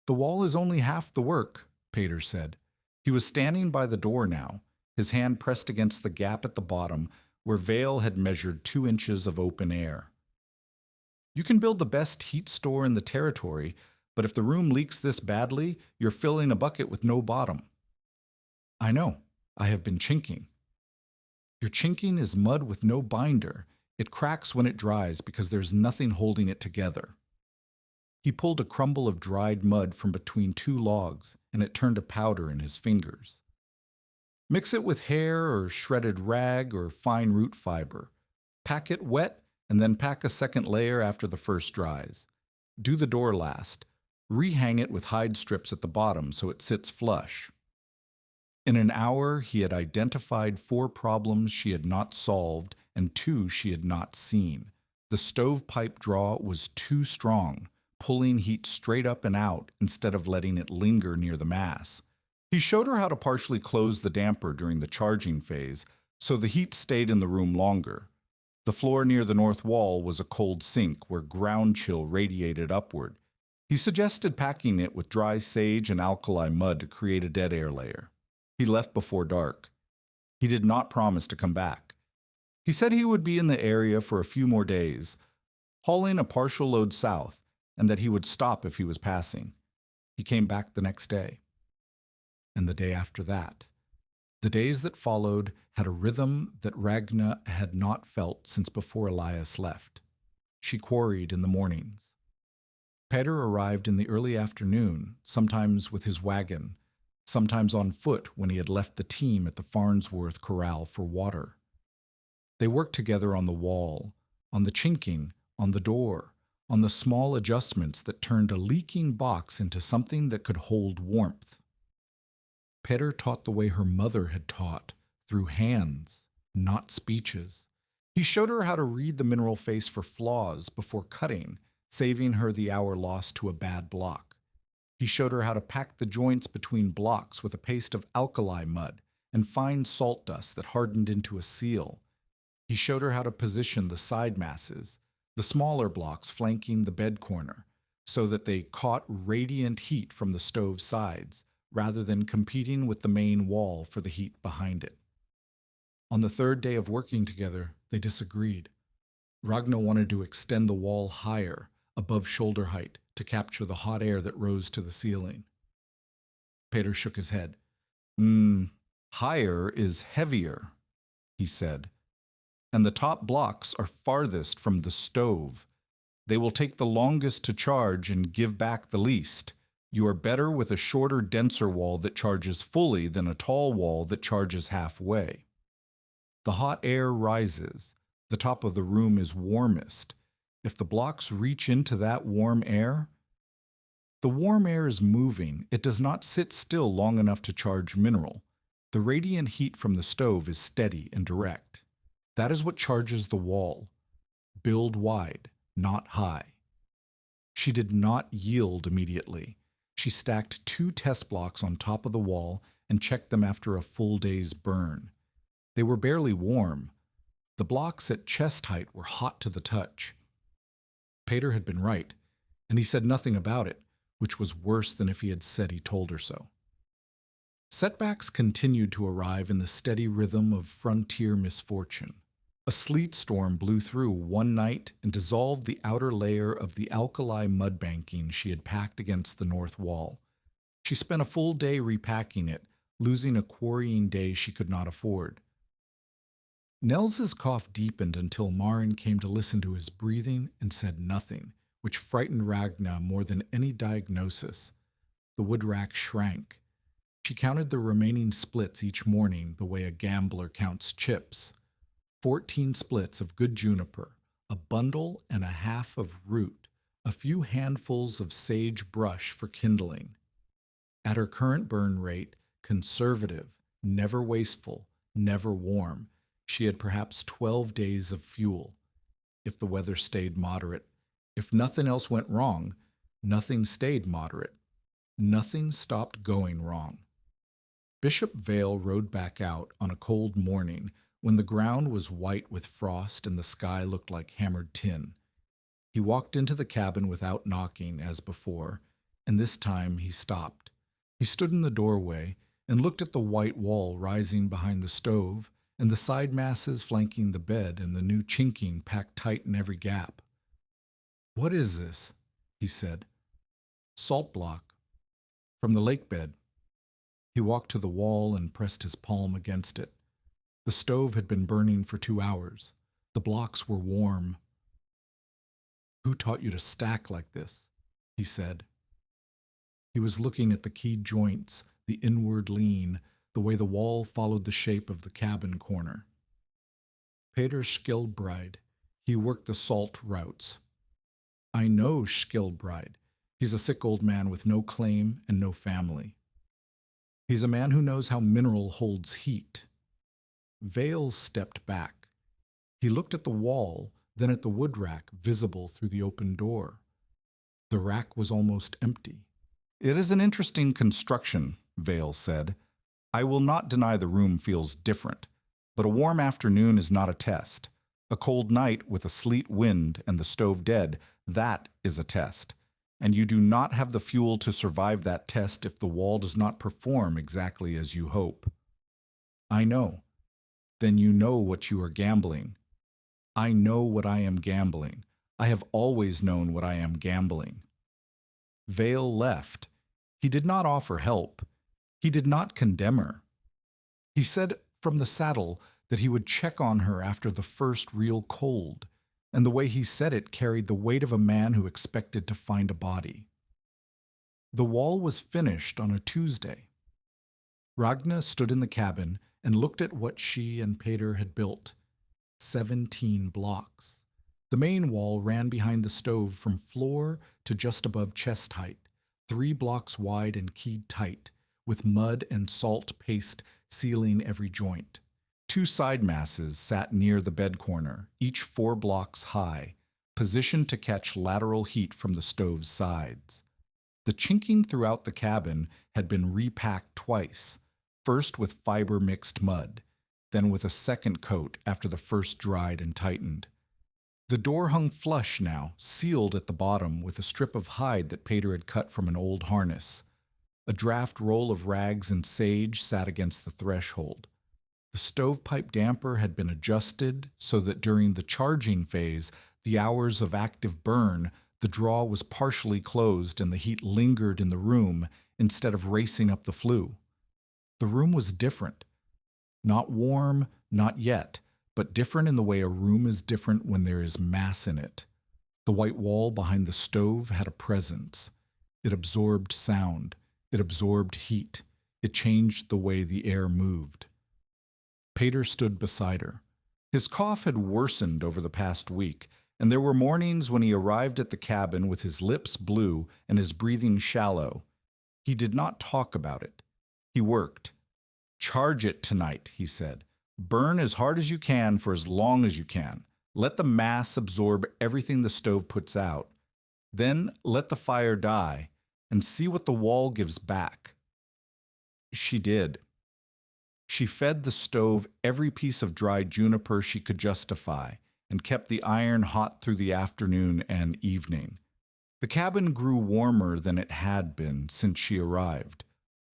A: "The wall is only half the work," Pater said. He was standing by the door now, his hand pressed against the gap at the bottom where Vale had measured 2 inches of open air. You can build the best heat store in the territory, but if the room leaks this badly, you're filling a bucket with no bottom. I know. I have been chinking. Your chinking is mud with no binder. It cracks when it dries because there's nothing holding it together. He pulled a crumble of dried mud from between two logs, and it turned to powder in his fingers. Mix it with hair or shredded rag or fine root fiber. Pack it wet, and then pack a second layer after the first dries. Do the door last. Rehang it with hide strips at the bottom so it sits flush. In an hour, he had identified 4 problems she had not solved and 2 she had not seen. The stovepipe draw was too strong, pulling heat straight up and out instead of letting it linger near the mass. He showed her how to partially close the damper during the charging phase, so the heat stayed in the room longer. The floor near the north wall was a cold sink where ground chill radiated upward. He suggested packing it with dry sage and alkali mud to create a dead air layer. He left before dark. He did not promise to come back. He said he would be in the area for a few more days, hauling a partial load south, and that he would stop if he was passing. He came back the next day, and the day after that. The days that followed had a rhythm that Ragna had not felt since before Elias left. She quarried in the mornings. Peter arrived in the early afternoon, sometimes with his wagon, sometimes on foot when he had left the team at the Farnsworth corral for water. They worked together on the wall, on the chinking, on the door, on the small adjustments that turned a leaking box into something that could hold warmth. Peter taught the way her mother had taught, through hands, not speeches. He showed her how to read the mineral face for flaws before cutting, saving her the hour lost to a bad block. He showed her how to pack the joints between blocks with a paste of alkali mud and fine salt dust that hardened into a seal. He showed her how to position the side masses, the smaller blocks flanking the bed corner, so that they caught radiant heat from the stove sides, rather than competing with the main wall for the heat behind it. On the 3rd day of working together, they disagreed. Ragna wanted to extend the wall higher, above shoulder height, to capture the hot air that rose to the ceiling. Peter shook his head. Higher is heavier, he said. And the top blocks are farthest from the stove. They will take the longest to charge and give back the least. You are better with a shorter, denser wall that charges fully than a tall wall that charges halfway. The hot air rises. The top of the room is warmest. If the blocks reach into that warm air, the warm air is moving. It does not sit still long enough to charge mineral. The radiant heat from the stove is steady and direct. That is what charges the wall. Build wide, not high. She did not yield immediately. She stacked 2 test blocks on top of the wall and checked them after a full day's burn. They were barely warm. The blocks at chest height were hot to the touch. Peter had been right, and he said nothing about it, which was worse than if he had said he told her so. Setbacks continued to arrive in the steady rhythm of frontier misfortune. A sleet storm blew through one night and dissolved the outer layer of the alkali mud banking she had packed against the north wall. She spent a full day repacking it, losing a quarrying day she could not afford. Nels's cough deepened until Marin came to listen to his breathing and said nothing, which frightened Ragna more than any diagnosis. The wood rack shrank. She counted the remaining splits each morning the way a gambler counts chips. 14 splits of good juniper, a bundle and a half of root, a few handfuls of sage brush for kindling. At her current burn rate, conservative, never wasteful, never warm, she had perhaps 12 days of fuel. If the weather stayed moderate, if nothing else went wrong, nothing stayed moderate. Nothing stopped going wrong. Bishop Vale rode back out on a cold morning when the ground was white with frost and the sky looked like hammered tin. He walked into the cabin without knocking, as before, and this time he stopped. He stood in the doorway and looked at the white wall rising behind the stove and the side masses flanking the bed and the new chinking packed tight in every gap. "What is this?" he said. "Salt block. From the lakebed." He walked to the wall and pressed his palm against it. The stove had been burning for 2 hours. The blocks were warm. "Who taught you to stack like this?" he said. He was looking at the keyed joints, the inward lean, the way the wall followed the shape of the cabin corner. "Peter Skilbride. He worked the salt routes." "I know Skilbride. He's a sick old man with no claim and no family. He's a man who knows how mineral holds heat." Vale stepped back. He looked at the wall, then at the wood rack visible through the open door. The rack was almost empty. "It is an interesting construction," Vale said. "I will not deny the room feels different, but a warm afternoon is not a test. A cold night with a sleet wind and the stove dead, that is a test. And you do not have the fuel to survive that test if the wall does not perform exactly as you hope." "I know." "Then you know what you are gambling." "I know what I am gambling. I have always known what I am gambling." Vale left. He did not offer help. He did not condemn her. He said from the saddle that he would check on her after the first real cold, and the way he said it carried the weight of a man who expected to find a body. The wall was finished on a Tuesday. Ragna stood in the cabin and looked at what she and Peter had built. 17 blocks. The main wall ran behind the stove from floor to just above chest height, 3 blocks wide and keyed tight, with mud and salt paste sealing every joint. 2 side masses sat near the bed corner, each 4 blocks high, positioned to catch lateral heat from the stove's sides. The chinking throughout the cabin had been repacked twice, first with fiber-mixed mud, then with a second coat after the first dried and tightened. The door hung flush now, sealed at the bottom with a strip of hide that Peter had cut from an old harness. A draft roll of rags and sage sat against the threshold. The stovepipe damper had been adjusted so that during the charging phase, the hours of active burn, the draw was partially closed and the heat lingered in the room instead of racing up the flue. The room was different. Not warm, not yet, but different in the way a room is different when there is mass in it. The white wall behind the stove had a presence. It absorbed sound. It absorbed heat. It changed the way the air moved. Peter stood beside her. His cough had worsened over the past week, and there were mornings when he arrived at the cabin with his lips blue and his breathing shallow. He did not talk about it. He worked. "Charge it tonight," he said. "Burn as hard as you can for as long as you can. Let the mass absorb everything the stove puts out. Then let the fire die and see what the wall gives back." She did. She fed the stove every piece of dried juniper she could justify and kept the iron hot through the afternoon and evening. The cabin grew warmer than it had been since she arrived.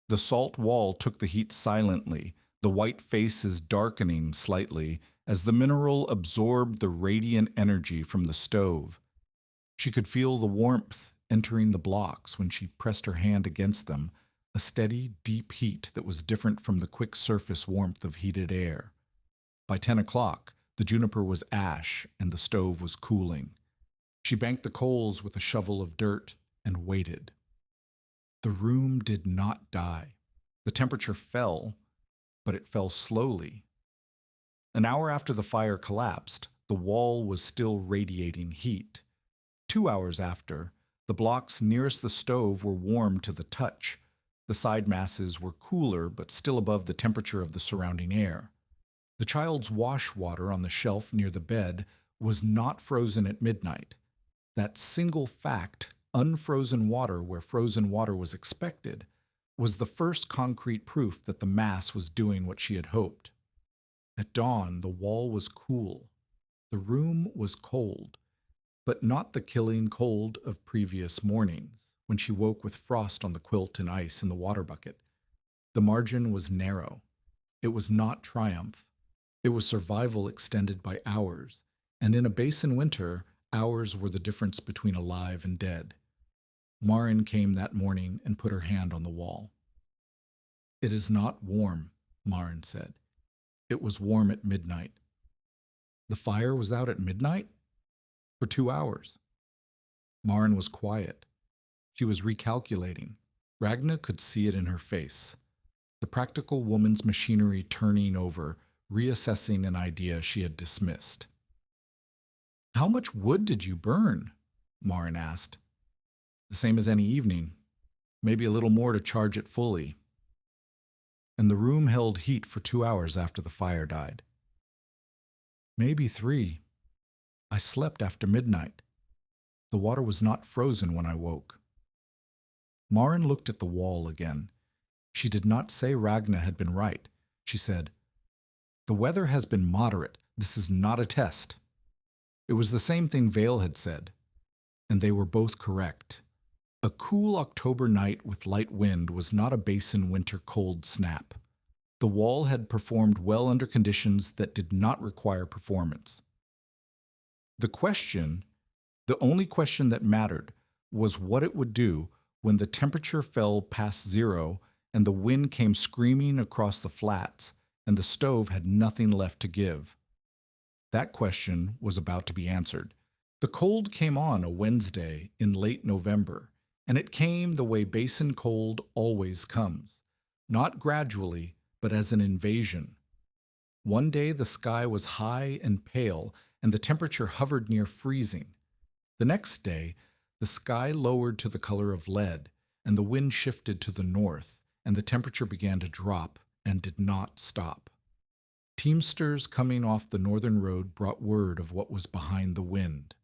A: The salt wall took the heat silently, the white faces darkening slightly as the mineral absorbed the radiant energy from the stove. She could feel the warmth entering the blocks when she pressed her hand against them, a steady, deep heat that was different from the quick surface warmth of heated air. By 10 o'clock, the juniper was ash and the stove was cooling. She banked the coals with a shovel of dirt and waited. The room did not die. The temperature fell, but it fell slowly. An hour after the fire collapsed, the wall was still radiating heat. 2 hours after, the blocks nearest the stove were warm to the touch. The side masses were cooler but still above the temperature of the surrounding air. The child's wash water on the shelf near the bed was not frozen at midnight. That single fact, unfrozen water where frozen water was expected, was the first concrete proof that the mass was doing what she had hoped. At dawn, the wall was cool. The room was cold, but not the killing cold of previous mornings, when she woke with frost on the quilt and ice in the water bucket. The margin was narrow. It was not triumph. It was survival extended by hours, and in a basin winter, Hours were the difference between alive and dead. Marin came that morning and put her hand on the wall. "It is not warm," Marin said. "It was warm at midnight." "The fire was out at midnight?" "For 2 hours." Marin was quiet. She was recalculating. Ragna could see it in her face. The practical woman's machinery turning over, reassessing an idea she had dismissed. "How much wood did you burn?" Marin asked. "The same as any evening. Maybe a little more to charge it fully." "And the room held heat for 2 hours after the fire died." "Maybe 3. I slept after midnight. The water was not frozen when I woke." Marin looked at the wall again. She did not say Ragna had been right. She said, "The weather has been moderate. This is not a test." It was the same thing Vale had said, and they were both correct. A cool October night with light wind was not a basin winter cold snap. The wall had performed well under conditions that did not require performance. The only question that mattered, was what it would do when the temperature fell past zero and the wind came screaming across the flats and the stove had nothing left to give. That question was about to be answered. The cold came on a Wednesday in late November, and it came the way basin cold always comes, not gradually, but as an invasion. One day the sky was high and pale, and the temperature hovered near freezing. The next day, the sky lowered to the color of lead, and the wind shifted to the north, and the temperature began to drop and did not stop. Teamsters coming off the northern road brought word of what was behind the wind.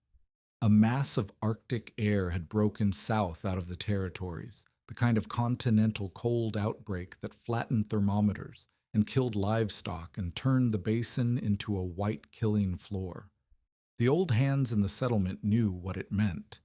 A: A mass of Arctic air had broken south out of the territories, the kind of continental cold outbreak that flattened thermometers and killed livestock and turned the basin into a white killing floor. The old hands in the settlement knew what it meant.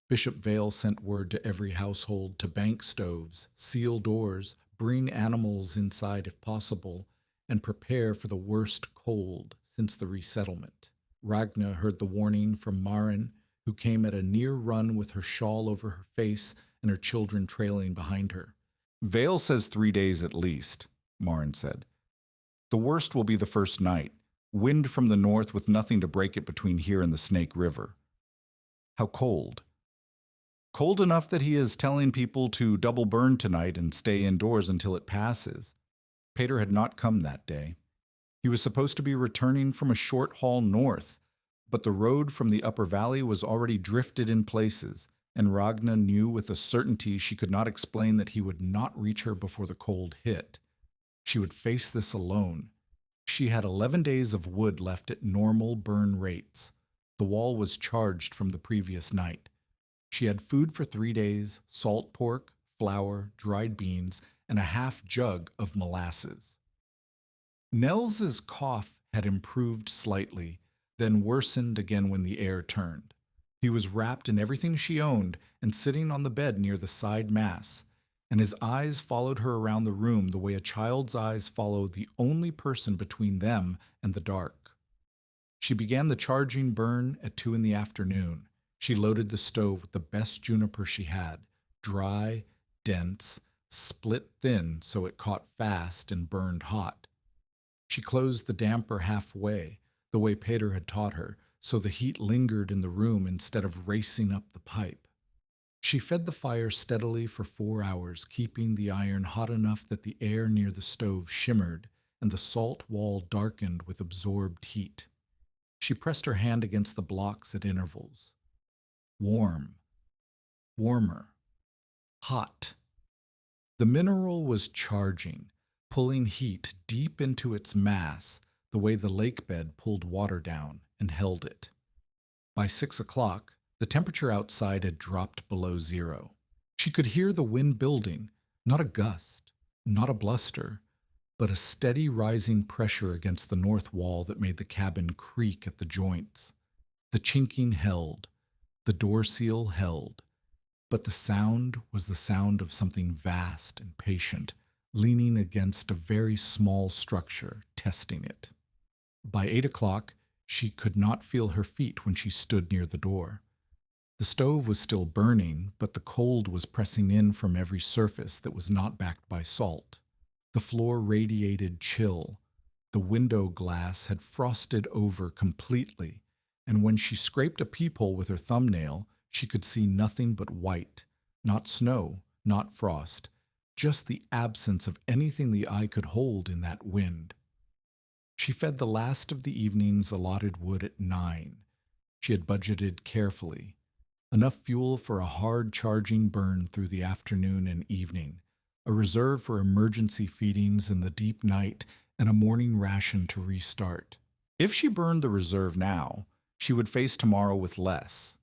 A: Bishop Vale sent word to every household to bank stoves, seal doors, bring animals inside if possible, and prepare for the worst cold since the resettlement. Ragna heard the warning from Marin, who came at a near run with her shawl over her face and her children trailing behind her. "Vale says 3 days at least," Marin said. "The worst will be the first night. Wind from the north with nothing to break it between here and the Snake River." "How cold?" "Cold enough that he is telling people to double burn tonight and stay indoors until it passes." Pater had not come that day. He was supposed to be returning from a short haul north, but the road from the upper valley was already drifted in places, and Ragna knew with a certainty she could not explain that he would not reach her before the cold hit. She would face this alone. She had 11 days of wood left at normal burn rates. The wall was charged from the previous night. She had food for 3 days, salt pork, flour, dried beans, and a half jug of molasses. Nels's cough had improved slightly, then worsened again when the air turned. He was wrapped in everything she owned and sitting on the bed near the side mass, and his eyes followed her around the room the way a child's eyes follow the only person between them and the dark. She began the charging burn at 2 p.m. She loaded the stove with the best juniper she had, dry, dense, split thin so it caught fast and burned hot. She closed the damper halfway, the way Pater had taught her, so the heat lingered in the room instead of racing up the pipe. She fed the fire steadily for 4 hours, keeping the iron hot enough that the air near the stove shimmered and the salt wall darkened with absorbed heat. She pressed her hand against the blocks at intervals. Warm, warmer, hot. The mineral was charging, pulling heat deep into its mass, the way the lakebed pulled water down and held it. By 6 o'clock, the temperature outside had dropped below zero. She could hear the wind building, not a gust, not a bluster, but a steady rising pressure against the north wall that made the cabin creak at the joints. The chinking held, the door seal held, but the sound was the sound of something vast and patient, leaning against a very small structure, testing it. By 8 o'clock, She could not feel her feet when she stood near the door. The stove was still burning, but the cold was pressing in from every surface that was not backed by salt. The floor radiated chill. The window glass had frosted over completely, and when she scraped a peephole with her thumbnail, she could see nothing but white, not snow, not frost, just the absence of anything the eye could hold in that wind. She fed the last of the evening's allotted wood at 9. She had budgeted carefully. Enough fuel for a hard charging burn through the afternoon and evening, a reserve for emergency feedings in the deep night, and a morning ration to restart. If she burned the reserve now, she would face tomorrow with less.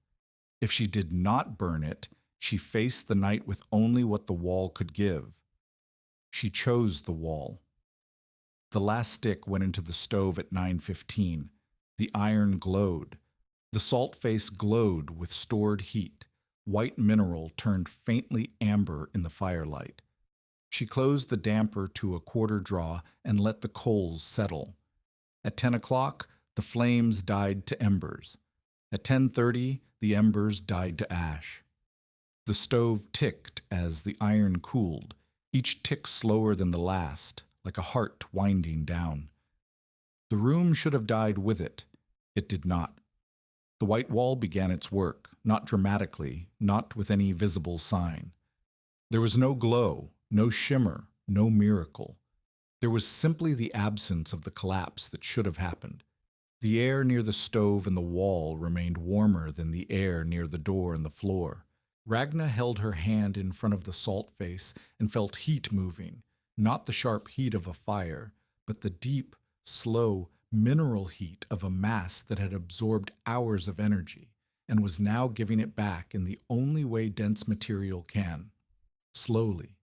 A: If she did not burn it, she faced the night with only what the wall could give. She chose the wall. The last stick went into the stove at 9:15. The iron glowed. The salt face glowed with stored heat. White mineral turned faintly amber in the firelight. She closed the damper to a quarter draw and let the coals settle. At 10 o'clock, the flames died to embers. At 10:30, the embers died to ash. The stove ticked as the iron cooled, each tick slower than the last, like a heart winding down. The room should have died with it. It did not. The white wall began its work, not dramatically, not with any visible sign. There was no glow, no shimmer, no miracle. There was simply the absence of the collapse that should have happened. The air near the stove and the wall remained warmer than the air near the door and the floor. Ragna held her hand in front of the salt face and felt heat moving, not the sharp heat of a fire, but the deep, slow, mineral heat of a mass that had absorbed hours of energy and was now giving it back in the only way dense material can, slowly,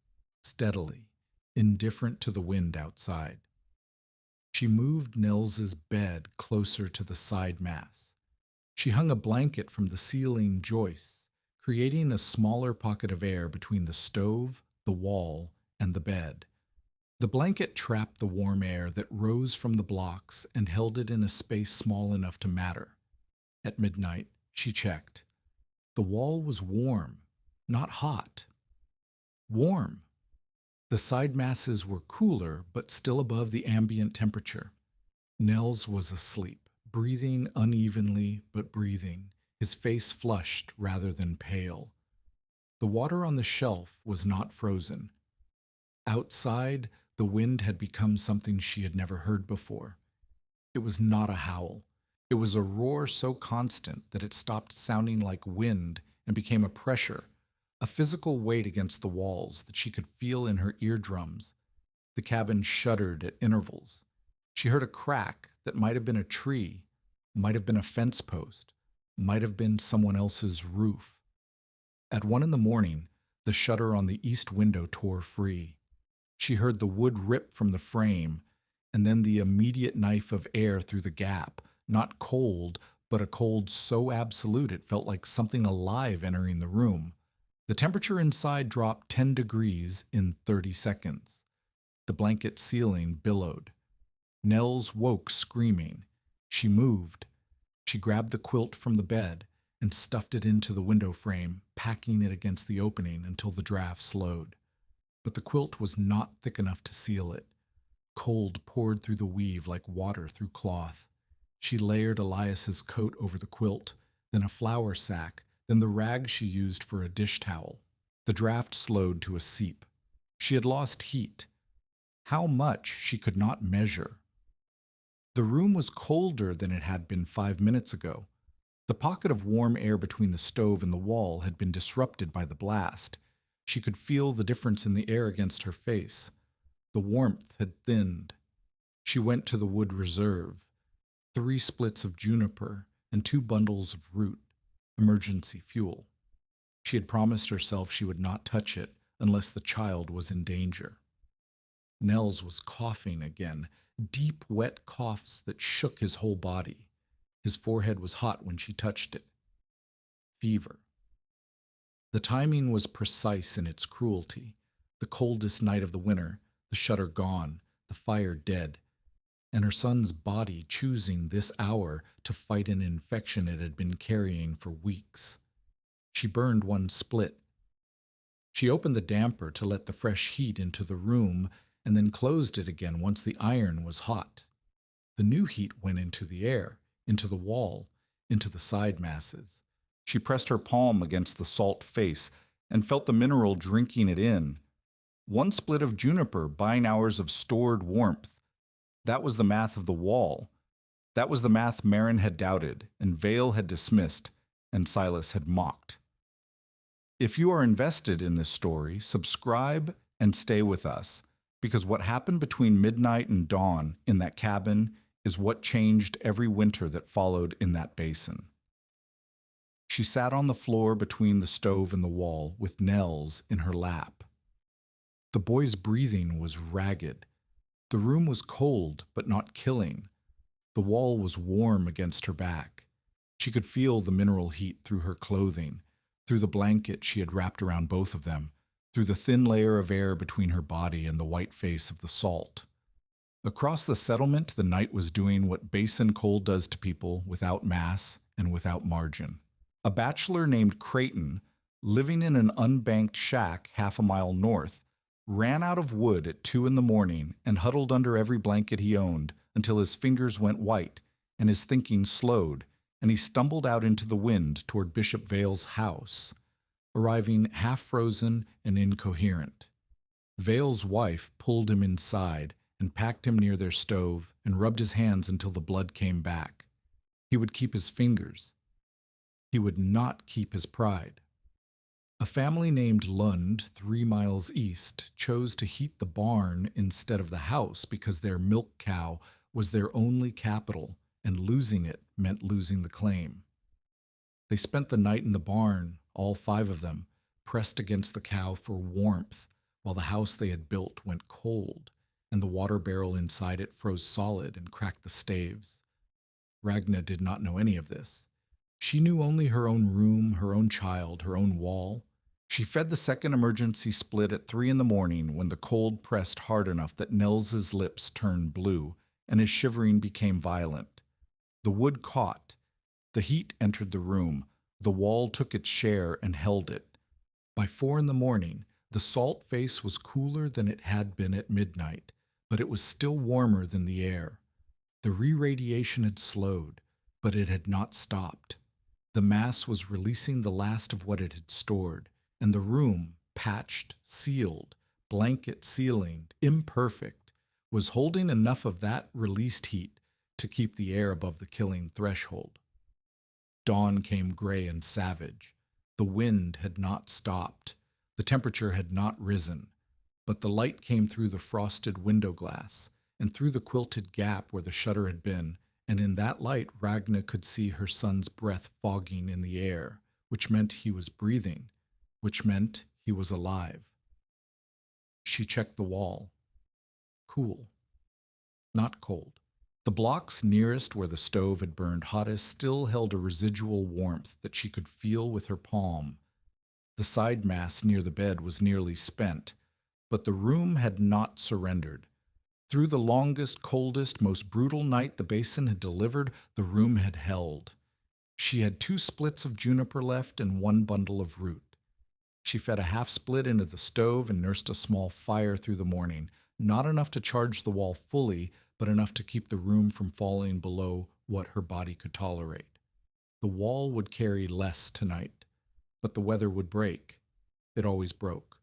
A: steadily, indifferent to the wind outside. She moved Nels's bed closer to the side mass. She hung a blanket from the ceiling joists, creating a smaller pocket of air between the stove, the wall, and the bed. The blanket trapped the warm air that rose from the blocks and held it in a space small enough to matter. At midnight, she checked. The wall was warm, not hot. Warm. The side masses were cooler, but still above the ambient temperature. Nels was asleep, breathing unevenly, but breathing, his face flushed rather than pale. The water on the shelf was not frozen. Outside, the wind had become something she had never heard before. It was not a howl. It was a roar so constant that it stopped sounding like wind and became a pressure, a physical weight against the walls that she could feel in her eardrums. The cabin shuddered at intervals. She heard a crack that might have been a tree, might have been a fence post, might have been someone else's roof. At 1 a.m, the shutter on the east window tore free. She heard the wood rip from the frame, and then the immediate knife of air through the gap, not cold, but a cold so absolute it felt like something alive entering the room. The temperature inside dropped 10 degrees in 30 seconds. The blanket ceiling billowed. Nels woke screaming. She moved. She grabbed the quilt from the bed and stuffed it into the window frame, packing it against the opening until the draft slowed. But the quilt was not thick enough to seal it. Cold poured through the weave like water through cloth. She layered Elias's coat over the quilt, then a flour sack, then the rag she used for a dish towel. The draft slowed to a seep. She had lost heat. How much she could not measure. The room was colder than it had been 5 minutes ago. The pocket of warm air between the stove and the wall had been disrupted by the blast. She could feel the difference in the air against her face. The warmth had thinned. She went to the wood reserve. 3 splits of juniper and 2 bundles of root, emergency fuel. She had promised herself she would not touch it unless the child was in danger. Nels was coughing again, deep, wet coughs that shook his whole body. His forehead was hot when she touched it. Fever. The timing was precise in its cruelty. The coldest night of the winter, the shutter gone, the fire dead. and her son's body choosing this hour to fight an infection it had been carrying for weeks. She burned one split. She opened the damper to let the fresh heat into the room and then closed it again once the iron was hot. The new heat went into the air, into the wall, into the side masses. She pressed her palm against the salt face and felt the mineral drinking it in. One split of juniper buying hours of stored warmth. That was the math of the wall. That was the math Marin had doubted, and Vale had dismissed, and Silas had mocked. If you are invested in this story, subscribe and stay with us, because what happened between midnight and dawn in that cabin is what changed every winter that followed in that basin. She sat on the floor between the stove and the wall with Nels in her lap. The boy's breathing was ragged. The room was cold, but not killing. The wall was warm against her back. She could feel the mineral heat through her clothing, through the blanket she had wrapped around both of them, through the thin layer of air between her body and the white face of the salt. Across the settlement, the night was doing what basin cold does to people without mass and without margin. A bachelor named Creighton, living in an unbanked shack half a mile north, ran out of wood at 2 a.m. and huddled under every blanket he owned until his fingers went white and his thinking slowed, and he stumbled out into the wind toward Bishop Vale's house, arriving half-frozen and incoherent. Vale's wife pulled him inside and packed him near their stove and rubbed his hands until the blood came back. He would keep his fingers. He would not keep his pride. A family named Lund, 3 miles east, chose to heat the barn instead of the house because their milk cow was their only capital, and losing it meant losing the claim. They spent the night in the barn, all 5 of them, pressed against the cow for warmth, while the house they had built went cold, and the water barrel inside it froze solid and cracked the staves. Ragna did not know any of this. She knew only her own room, her own child, her own wall. She fed the second emergency split at 3 a.m. when the cold pressed hard enough that Nels's lips turned blue and his shivering became violent. The wood caught. The heat entered the room. The wall took its share and held it. By 4 a.m, the salt face was cooler than it had been at midnight, but it was still warmer than the air. The re-radiation had slowed, but it had not stopped. The mass was releasing the last of what it had stored, and the room, patched, sealed, blanket ceilinged, imperfect, was holding enough of that released heat to keep the air above the killing threshold. Dawn came gray and savage. The wind had not stopped. The temperature had not risen, but the light came through the frosted window glass and through the quilted gap where the shutter had been, and in that light Ragna could see her son's breath fogging in the air, which meant he was breathing, which meant he was alive. She checked the wall. Cool. Not cold. The blocks nearest where the stove had burned hottest still held a residual warmth that she could feel with her palm. The side mass near the bed was nearly spent, but the room had not surrendered. Through the longest, coldest, most brutal night the basin had delivered, the room had held. She had 2 splits of juniper left and 1 bundle of root. She fed a half split into the stove and nursed a small fire through the morning, not enough to charge the wall fully, but enough to keep the room from falling below what her body could tolerate. The wall would carry less tonight, but the weather would break. It always broke.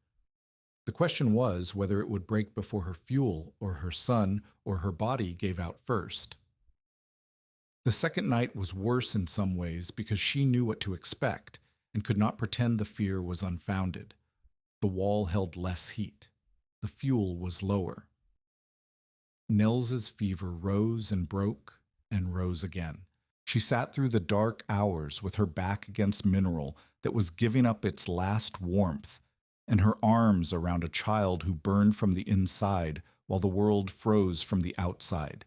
A: The question was whether it would break before her fuel or her son or her body gave out first. The second night was worse in some ways because she knew what to expect and could not pretend the fear was unfounded. The wall held less heat. The fuel was lower. Nels's fever rose and broke and rose again. She sat through the dark hours with her back against mineral that was giving up its last warmth, and her arms around a child who burned from the inside while the world froze from the outside.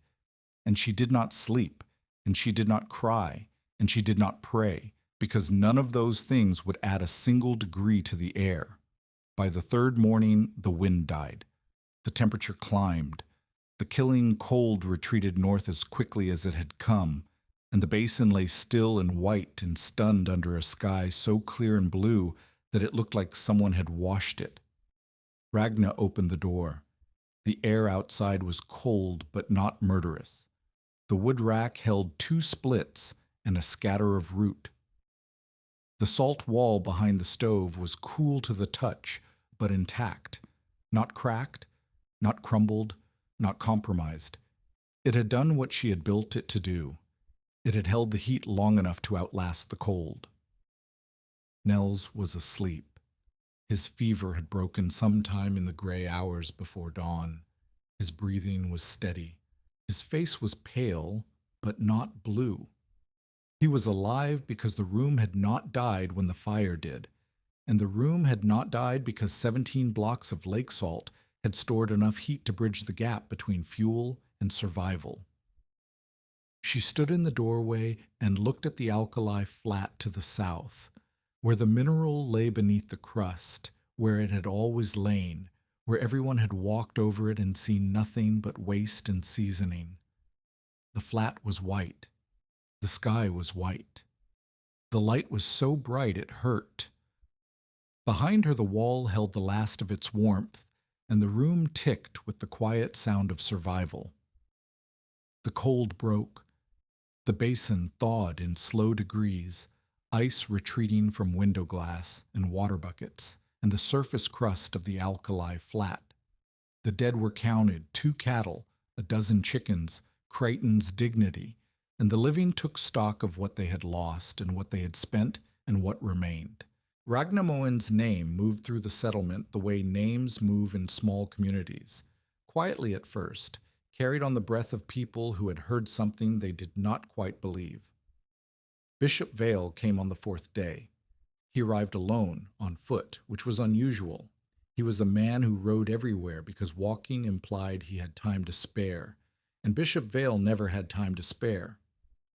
A: And she did not sleep, and she did not cry, and she did not pray, because none of those things would add a single degree to the air. By the 3rd morning, the wind died. The temperature climbed. The killing cold retreated north as quickly as it had come, and the basin lay still and white and stunned under a sky so clear and blue that it looked like someone had washed it. Ragna opened the door. The air outside was cold but not murderous. The wood rack held 2 splits and a scatter of root. The salt wall behind the stove was cool to the touch, but intact, not cracked, not crumbled, not compromised. It had done what she had built it to do. It had held the heat long enough to outlast the cold. Nels was asleep. His fever had broken sometime in the gray hours before dawn. His breathing was steady. His face was pale, but not blue. He was alive because the room had not died when the fire did, and the room had not died because 17 blocks of lake salt had stored enough heat to bridge the gap between fuel and survival. She stood in the doorway and looked at the alkali flat to the south, where the mineral lay beneath the crust, where it had always lain, where everyone had walked over it and seen nothing but waste and seasoning. The flat was white. The sky was white. The light was so bright it hurt. Behind her the wall held the last of its warmth, and the room ticked with the quiet sound of survival. The cold broke. The basin thawed in slow degrees, ice retreating from window glass and water buckets, and the surface crust of the alkali flat. The dead were counted, 2 cattle, a dozen chickens, Crichton's dignity, and the living took stock of what they had lost and what they had spent and what remained. Ragnamoen's name moved through the settlement the way names move in small communities, quietly at first, carried on the breath of people who had heard something they did not quite believe. Bishop Vale came on the 4th day. He arrived alone, on foot, which was unusual. He was a man who rode everywhere because walking implied he had time to spare, and Bishop Vale never had time to spare.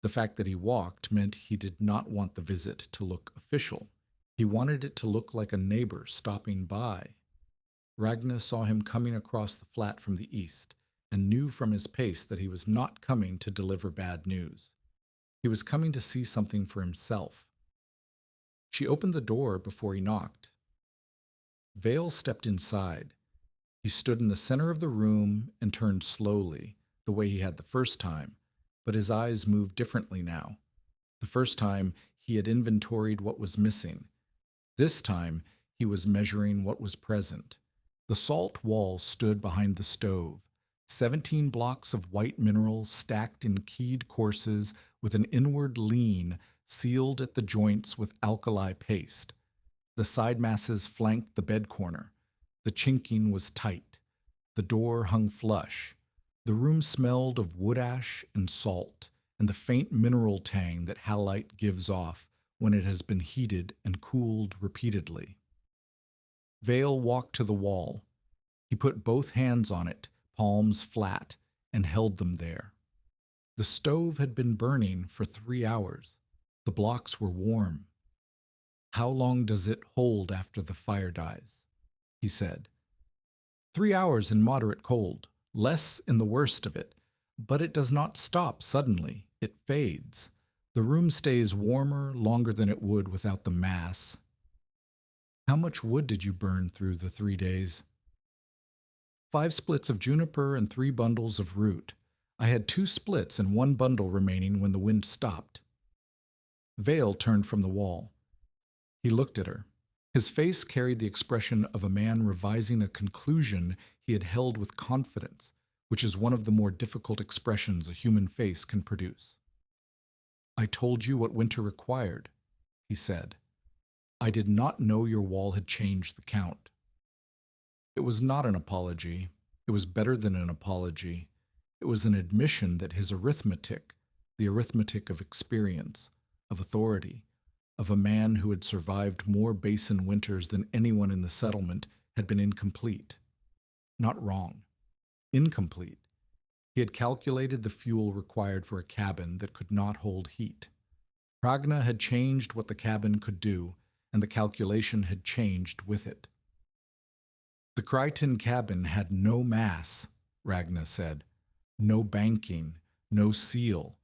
A: The fact that he walked meant he did not want the visit to look official. He wanted it to look like a neighbor stopping by. Ragna saw him coming across the flat from the east, and knew from his pace that he was not coming to deliver bad news. He was coming to see something for himself. She opened the door before he knocked. Vale stepped inside. He stood in the center of the room and turned slowly, the way he had the first time, but his eyes moved differently now. The first time, he had inventoried what was missing. This time, he was measuring what was present. The salt wall stood behind the stove, 17 blocks of white mineral stacked in keyed courses with an inward lean sealed at the joints with alkali paste. The side masses flanked the bed corner. The chinking was tight. The door hung flush. The room smelled of wood ash and salt, and the faint mineral tang that halite gives off when it has been heated and cooled repeatedly. Vale walked to the wall. He put both hands on it, palms flat, and held them there. The stove had been burning for 3 hours. The blocks were warm. "How long does it hold after the fire dies?" he said. 3 hours in moderate cold, less in the worst of it, but it does not stop suddenly. It fades. The room stays warmer longer than it would without the mass. "How much wood did you burn through the 3 days?" 5 splits of juniper and 3 bundles of root. I had 2 splits and 1 bundle remaining when the wind stopped. Vale turned from the wall. He looked at her. His face carried the expression of a man revising a conclusion he had held with confidence, which is one of the more difficult expressions a human face can produce. "I told you what winter required," he said. "I did not know your wall had changed the count." It was not an apology. It was better than an apology. It was an admission that his arithmetic, the arithmetic of experience, of authority, of a man who had survived more basin winters than anyone in the settlement, had been incomplete. Not wrong. Incomplete. He had calculated the fuel required for a cabin that could not hold heat. Ragna had changed what the cabin could do, and the calculation had changed with it. "The Crichton cabin had no mass," Ragna said. No banking, no seal.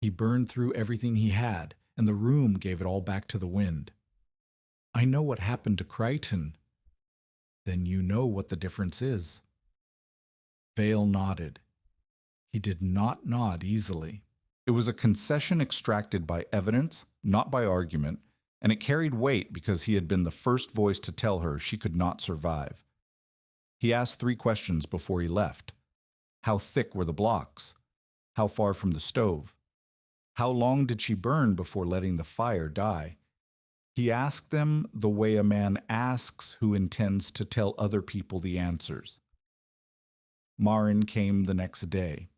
A: He burned through everything he had, and the room gave it all back to the wind. I know what happened to Crichton. Then you know what the difference is. Vale nodded. He did not nod easily. It was a concession extracted by evidence, not by argument, and it carried weight because he had been the first voice to tell her she could not survive. He asked 3 questions before he left. How thick were the blocks? How far from the stove? How long did she burn before letting the fire die? He asked them the way a man asks who intends to tell other people the answers. Maren came the next day.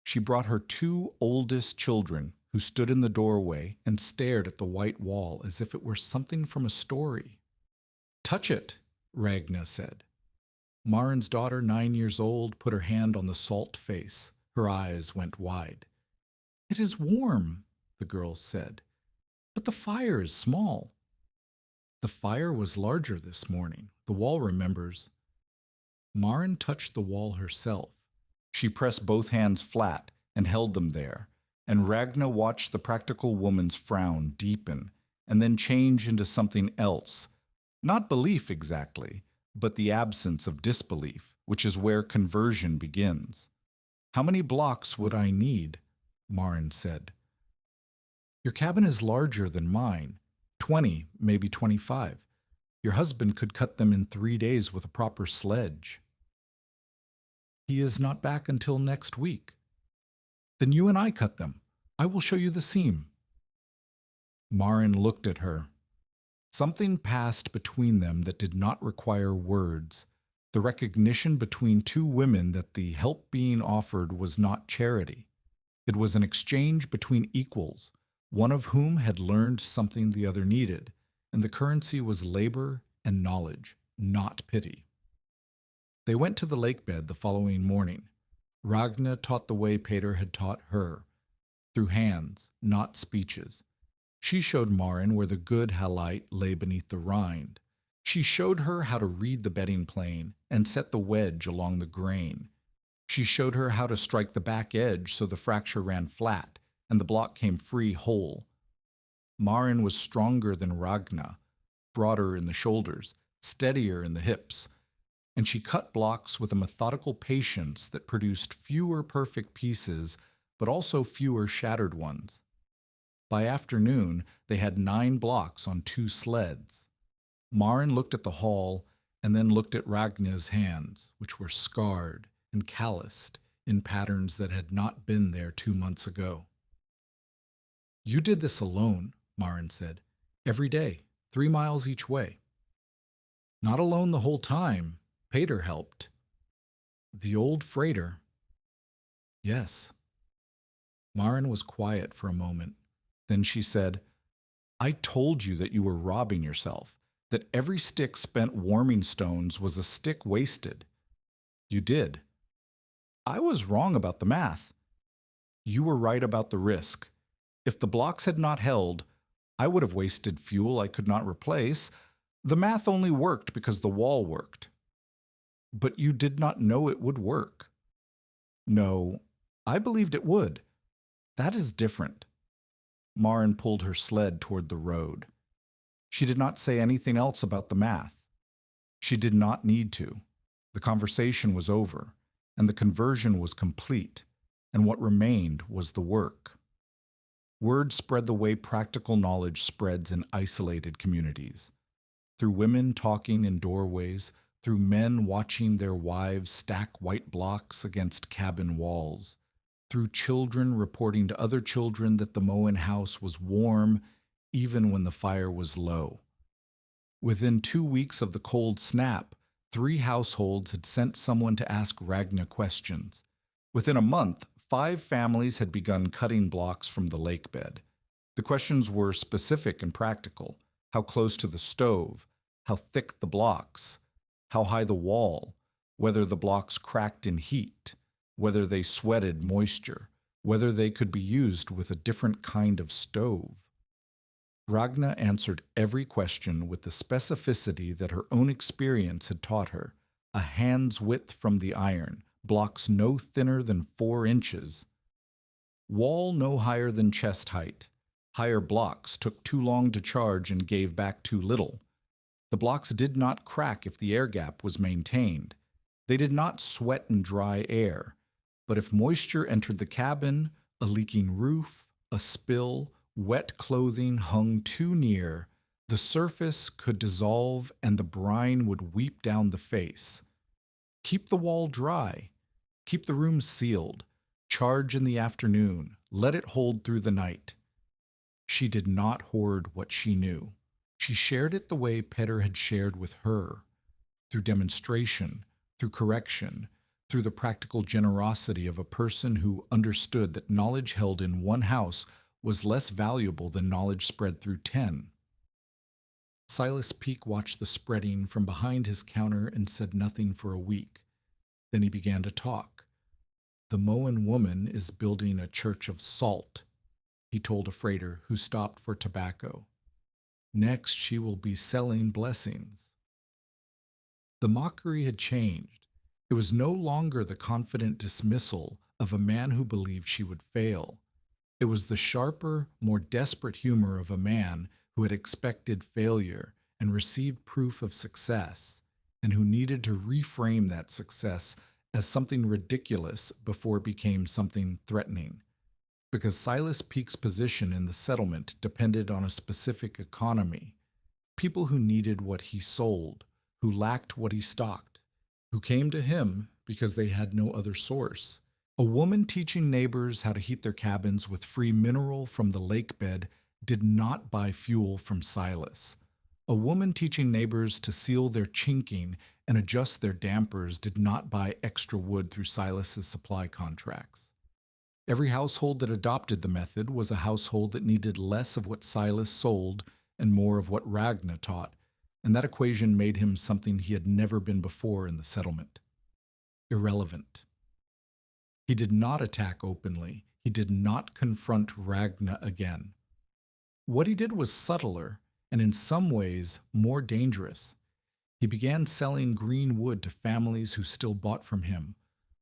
A: She brought her 2 oldest children, who stood in the doorway and stared at the white wall as if it were something from a story. Touch it, Ragna said. Maren's daughter, 9 years old, put her hand on the salt face. Her eyes went wide. It is warm, the girl said, but the fire is small. The fire was larger this morning, the wall remembers. Maren touched the wall herself. She pressed both hands flat and held them there, and Ragna watched the practical woman's frown deepen and then change into something else. Not belief exactly, but the absence of disbelief, which is where conversion begins. How many blocks would I need? Maren said. Your cabin is larger than mine, 20, maybe 25. Your husband could cut them in 3 days with a proper sledge. He is not back until next week. Then you and I cut them. I will show you the seam. Maren looked at her. Something passed between them that did not require words, the recognition between 2 women that the help being offered was not charity. It was an exchange between equals, one of whom had learned something the other needed, and the currency was labor and knowledge, not pity. They went to the lakebed the following morning. Ragna taught the way Peter had taught her, through hands, not speeches. She showed Maren where the good halite lay beneath the rind. She showed her how to read the bedding plane and set the wedge along the grain. She showed her how to strike the back edge so the fracture ran flat and the block came free whole. Maren was stronger than Ragna, broader in the shoulders, steadier in the hips, and she cut blocks with a methodical patience that produced fewer perfect pieces, but also fewer shattered ones. By afternoon, they had 9 blocks on 2 sleds. Maren looked at the haul and then looked at Ragna's hands, which were scarred and calloused in patterns that had not been there 2 months ago. You did this alone, Maren said, every day, 3 miles each way. Not alone the whole time. Peter helped. The old freighter. Yes. Maren was quiet for a moment. Then she said, I told you that you were robbing yourself, that every stick spent warming stones was a stick wasted. You did. I was wrong about the math. You were right about the risk. If the blocks had not held, I would have wasted fuel I could not replace. The math only worked because the wall worked. But you did not know it would work. No, I believed it would. That is different. Maren pulled her sled toward the road. She did not say anything else about the math. She did not need to. The conversation was over, and the conversion was complete, and what remained was the work. Word spread the way practical knowledge spreads in isolated communities. Through women talking in doorways, through men watching their wives stack white blocks against cabin walls, through children reporting to other children that the Moen house was warm even when the fire was low. Within 2 weeks of the cold snap, 3 households had sent someone to ask Ragna questions. Within a month, 5 families had begun cutting blocks from the lakebed. The questions were specific and practical. How close to the stove? How thick the blocks? How high the wall? Whether the blocks cracked in heat? Whether they sweated moisture, whether they could be used with a different kind of stove. Ragna answered every question with the specificity that her own experience had taught her, a hand's width from the iron, blocks no thinner than 4 inches, wall no higher than chest height. Higher blocks took too long to charge and gave back too little. The blocks did not crack if the air gap was maintained. They did not sweat and dry air. But if moisture entered the cabin, a leaking roof, a spill, wet clothing hung too near, the surface could dissolve and the brine would weep down the face. Keep the wall dry. Keep the room sealed. Charge in the afternoon. Let it hold through the night. She did not hoard what she knew. She shared it the way Peter had shared with her, through demonstration, through correction, through the practical generosity of a person who understood that knowledge held in one house was less valuable than knowledge spread through 10. Silas Peake watched the spreading from behind his counter and said nothing for a week. Then he began to talk. "The Moan woman is building a church of salt," he told a freighter who stopped for tobacco. "Next, she will be selling blessings." The mockery had changed. It was no longer the confident dismissal of a man who believed she would fail. It was the sharper, more desperate humor of a man who had expected failure and received proof of success, and who needed to reframe that success as something ridiculous before it became something threatening. Because Silas Peake's position in the settlement depended on a specific economy, people who needed what he sold, who lacked what he stocked, who came to him because they had no other source. A woman teaching neighbors how to heat their cabins with free mineral from the lakebed did not buy fuel from Silas. A woman teaching neighbors to seal their chinking and adjust their dampers did not buy extra wood through Silas's supply contracts. Every household that adopted the method was a household that needed less of what Silas sold and more of what Ragna taught, and that equation made him something he had never been before in the settlement: irrelevant. He did not attack openly. He did not confront Ragna again. What he did was subtler, and in some ways more dangerous. He began selling green wood to families who still bought from him,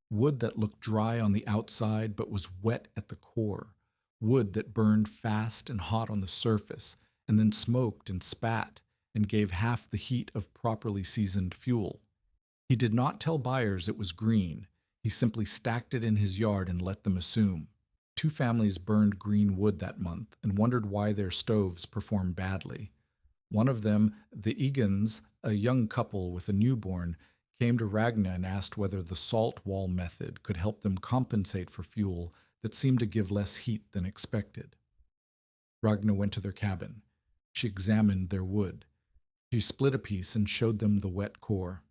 A: wood that looked dry on the outside but was wet at the core, wood that burned fast and hot on the surface, and then smoked and spat, and gave half the heat of properly seasoned fuel. He did not tell buyers it was green. He simply stacked it in his yard and let them assume. 2 families burned green wood that month and wondered why their stoves performed badly. One of them, the Egans, a young couple with a newborn, came to Ragna and asked whether the salt wall method could help them compensate for fuel that seemed to give less heat than expected. Ragna went to their cabin. She examined their wood. She split a piece and showed them the wet core.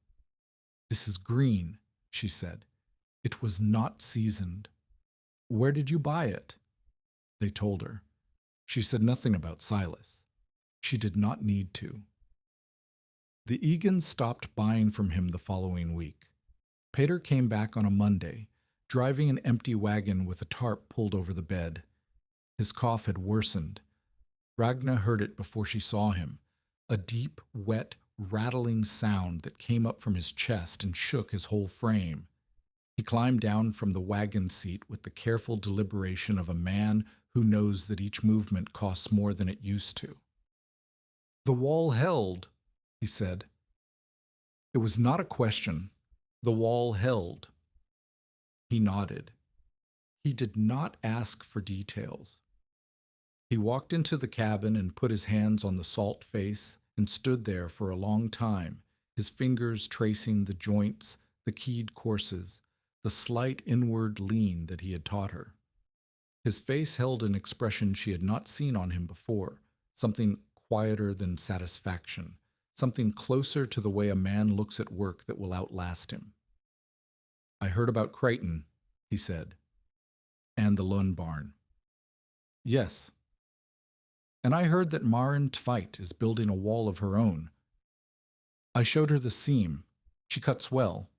A: "This is green," she said. "It was not seasoned." "Where did you buy it?" They told her. She said nothing about Silas. She did not need to. The Egans stopped buying from him the following week. Peter came back on a Monday, driving an empty wagon with a tarp pulled over the bed. His cough had worsened. Ragna heard it before she saw him, a deep, wet, rattling sound that came up from his chest and shook his whole frame. He climbed down from the wagon seat with the careful deliberation of a man who knows that each movement costs more than it used to. "The wall held," he said. It was not a question. The wall held. He nodded. He did not ask for details. He walked into the cabin and put his hands on the salt face and stood there for a long time, his fingers tracing the joints, the keyed courses, the slight inward lean that he had taught her. His face held an expression she had not seen on him before, something quieter than satisfaction, something closer to the way a man looks at work that will outlast him. "I heard about Crichton," he said. "And the Lund barn." "Yes." "And I heard that Maren Tveit is building a wall of her own." "I showed her the seam. She cuts well."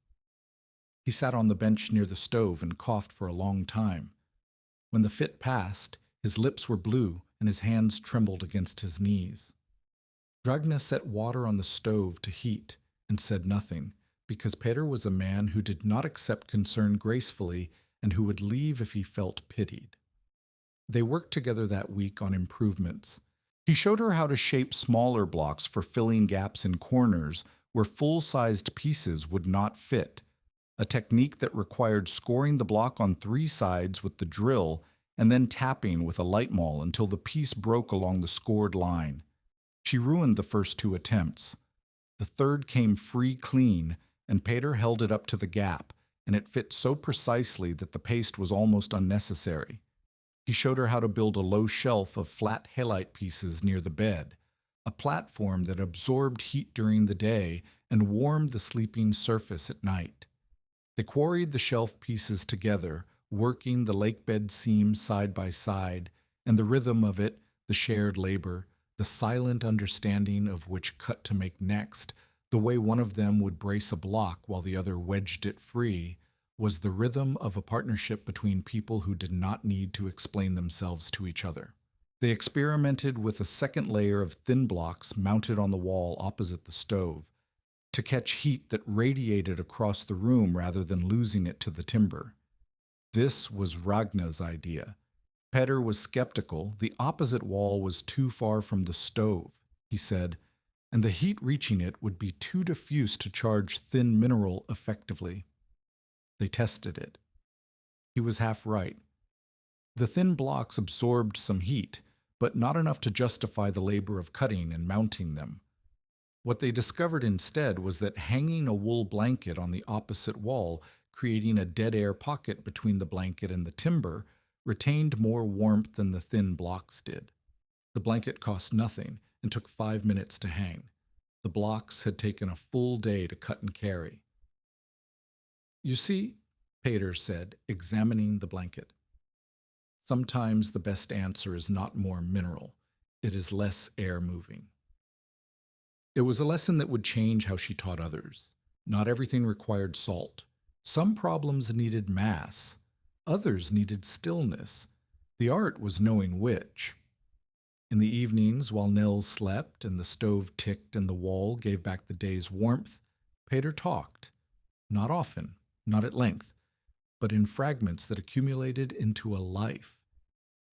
A: He sat on the bench near the stove and coughed for a long time. When the fit passed, his lips were blue and his hands trembled against his knees. Ragna set water on the stove to heat and said nothing, because Peter was a man who did not accept concern gracefully and who would leave if he felt pitied. They worked together that week on improvements. He showed her how to shape smaller blocks for filling gaps in corners where full-sized pieces would not fit, a technique that required scoring the block on 3 sides with the drill and then tapping with a light maul until the piece broke along the scored line. She ruined the first 2 attempts. The third came free clean, and Peter held it up to the gap, and it fit so precisely that the paste was almost unnecessary. He showed her how to build a low shelf of flat halite pieces near the bed, a platform that absorbed heat during the day and warmed the sleeping surface at night. They quarried the shelf pieces together, working the lakebed seams side by side, and the rhythm of it, the shared labor, the silent understanding of which cut to make next, the way one of them would brace a block while the other wedged it free, was the rhythm of a partnership between people who did not need to explain themselves to each other. They experimented with a second layer of thin blocks mounted on the wall opposite the stove, to catch heat that radiated across the room rather than losing it to the timber. This was Ragna's idea. Peter was skeptical. The opposite wall was too far from the stove, he said, and the heat reaching it would be too diffuse to charge thin mineral effectively. They tested it. He was half right. The thin blocks absorbed some heat, but not enough to justify the labor of cutting and mounting them. What they discovered instead was that hanging a wool blanket on the opposite wall, creating a dead air pocket between the blanket and the timber, retained more warmth than the thin blocks did. The blanket cost nothing and took 5 minutes to hang. The blocks had taken a full day to cut and carry. "You see," Peter said, examining the blanket, "sometimes the best answer is not more mineral. It is less air moving." It was a lesson that would change how she taught others. Not everything required salt. Some problems needed mass. Others needed stillness. The art was knowing which. In the evenings, while Nels slept and the stove ticked and the wall gave back the day's warmth, Peter talked. Not often, not at length, but in fragments that accumulated into a life.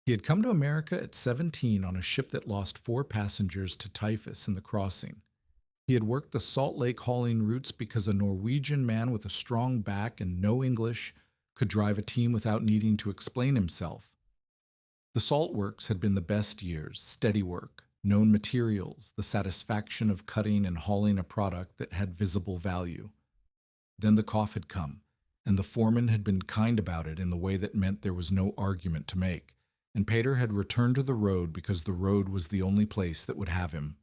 A: He had come to America at 17 on a ship that lost 4 passengers to typhus in the crossing. He had worked the Salt Lake hauling routes because a Norwegian man with a strong back and no English could drive a team without needing to explain himself. The salt works had been the best years, steady work, known materials, the satisfaction of cutting and hauling a product that had visible value. Then the cough had come, and the foreman had been kind about it in the way that meant there was no argument to make, and Peter had returned to the road because the road was the only place that would have him.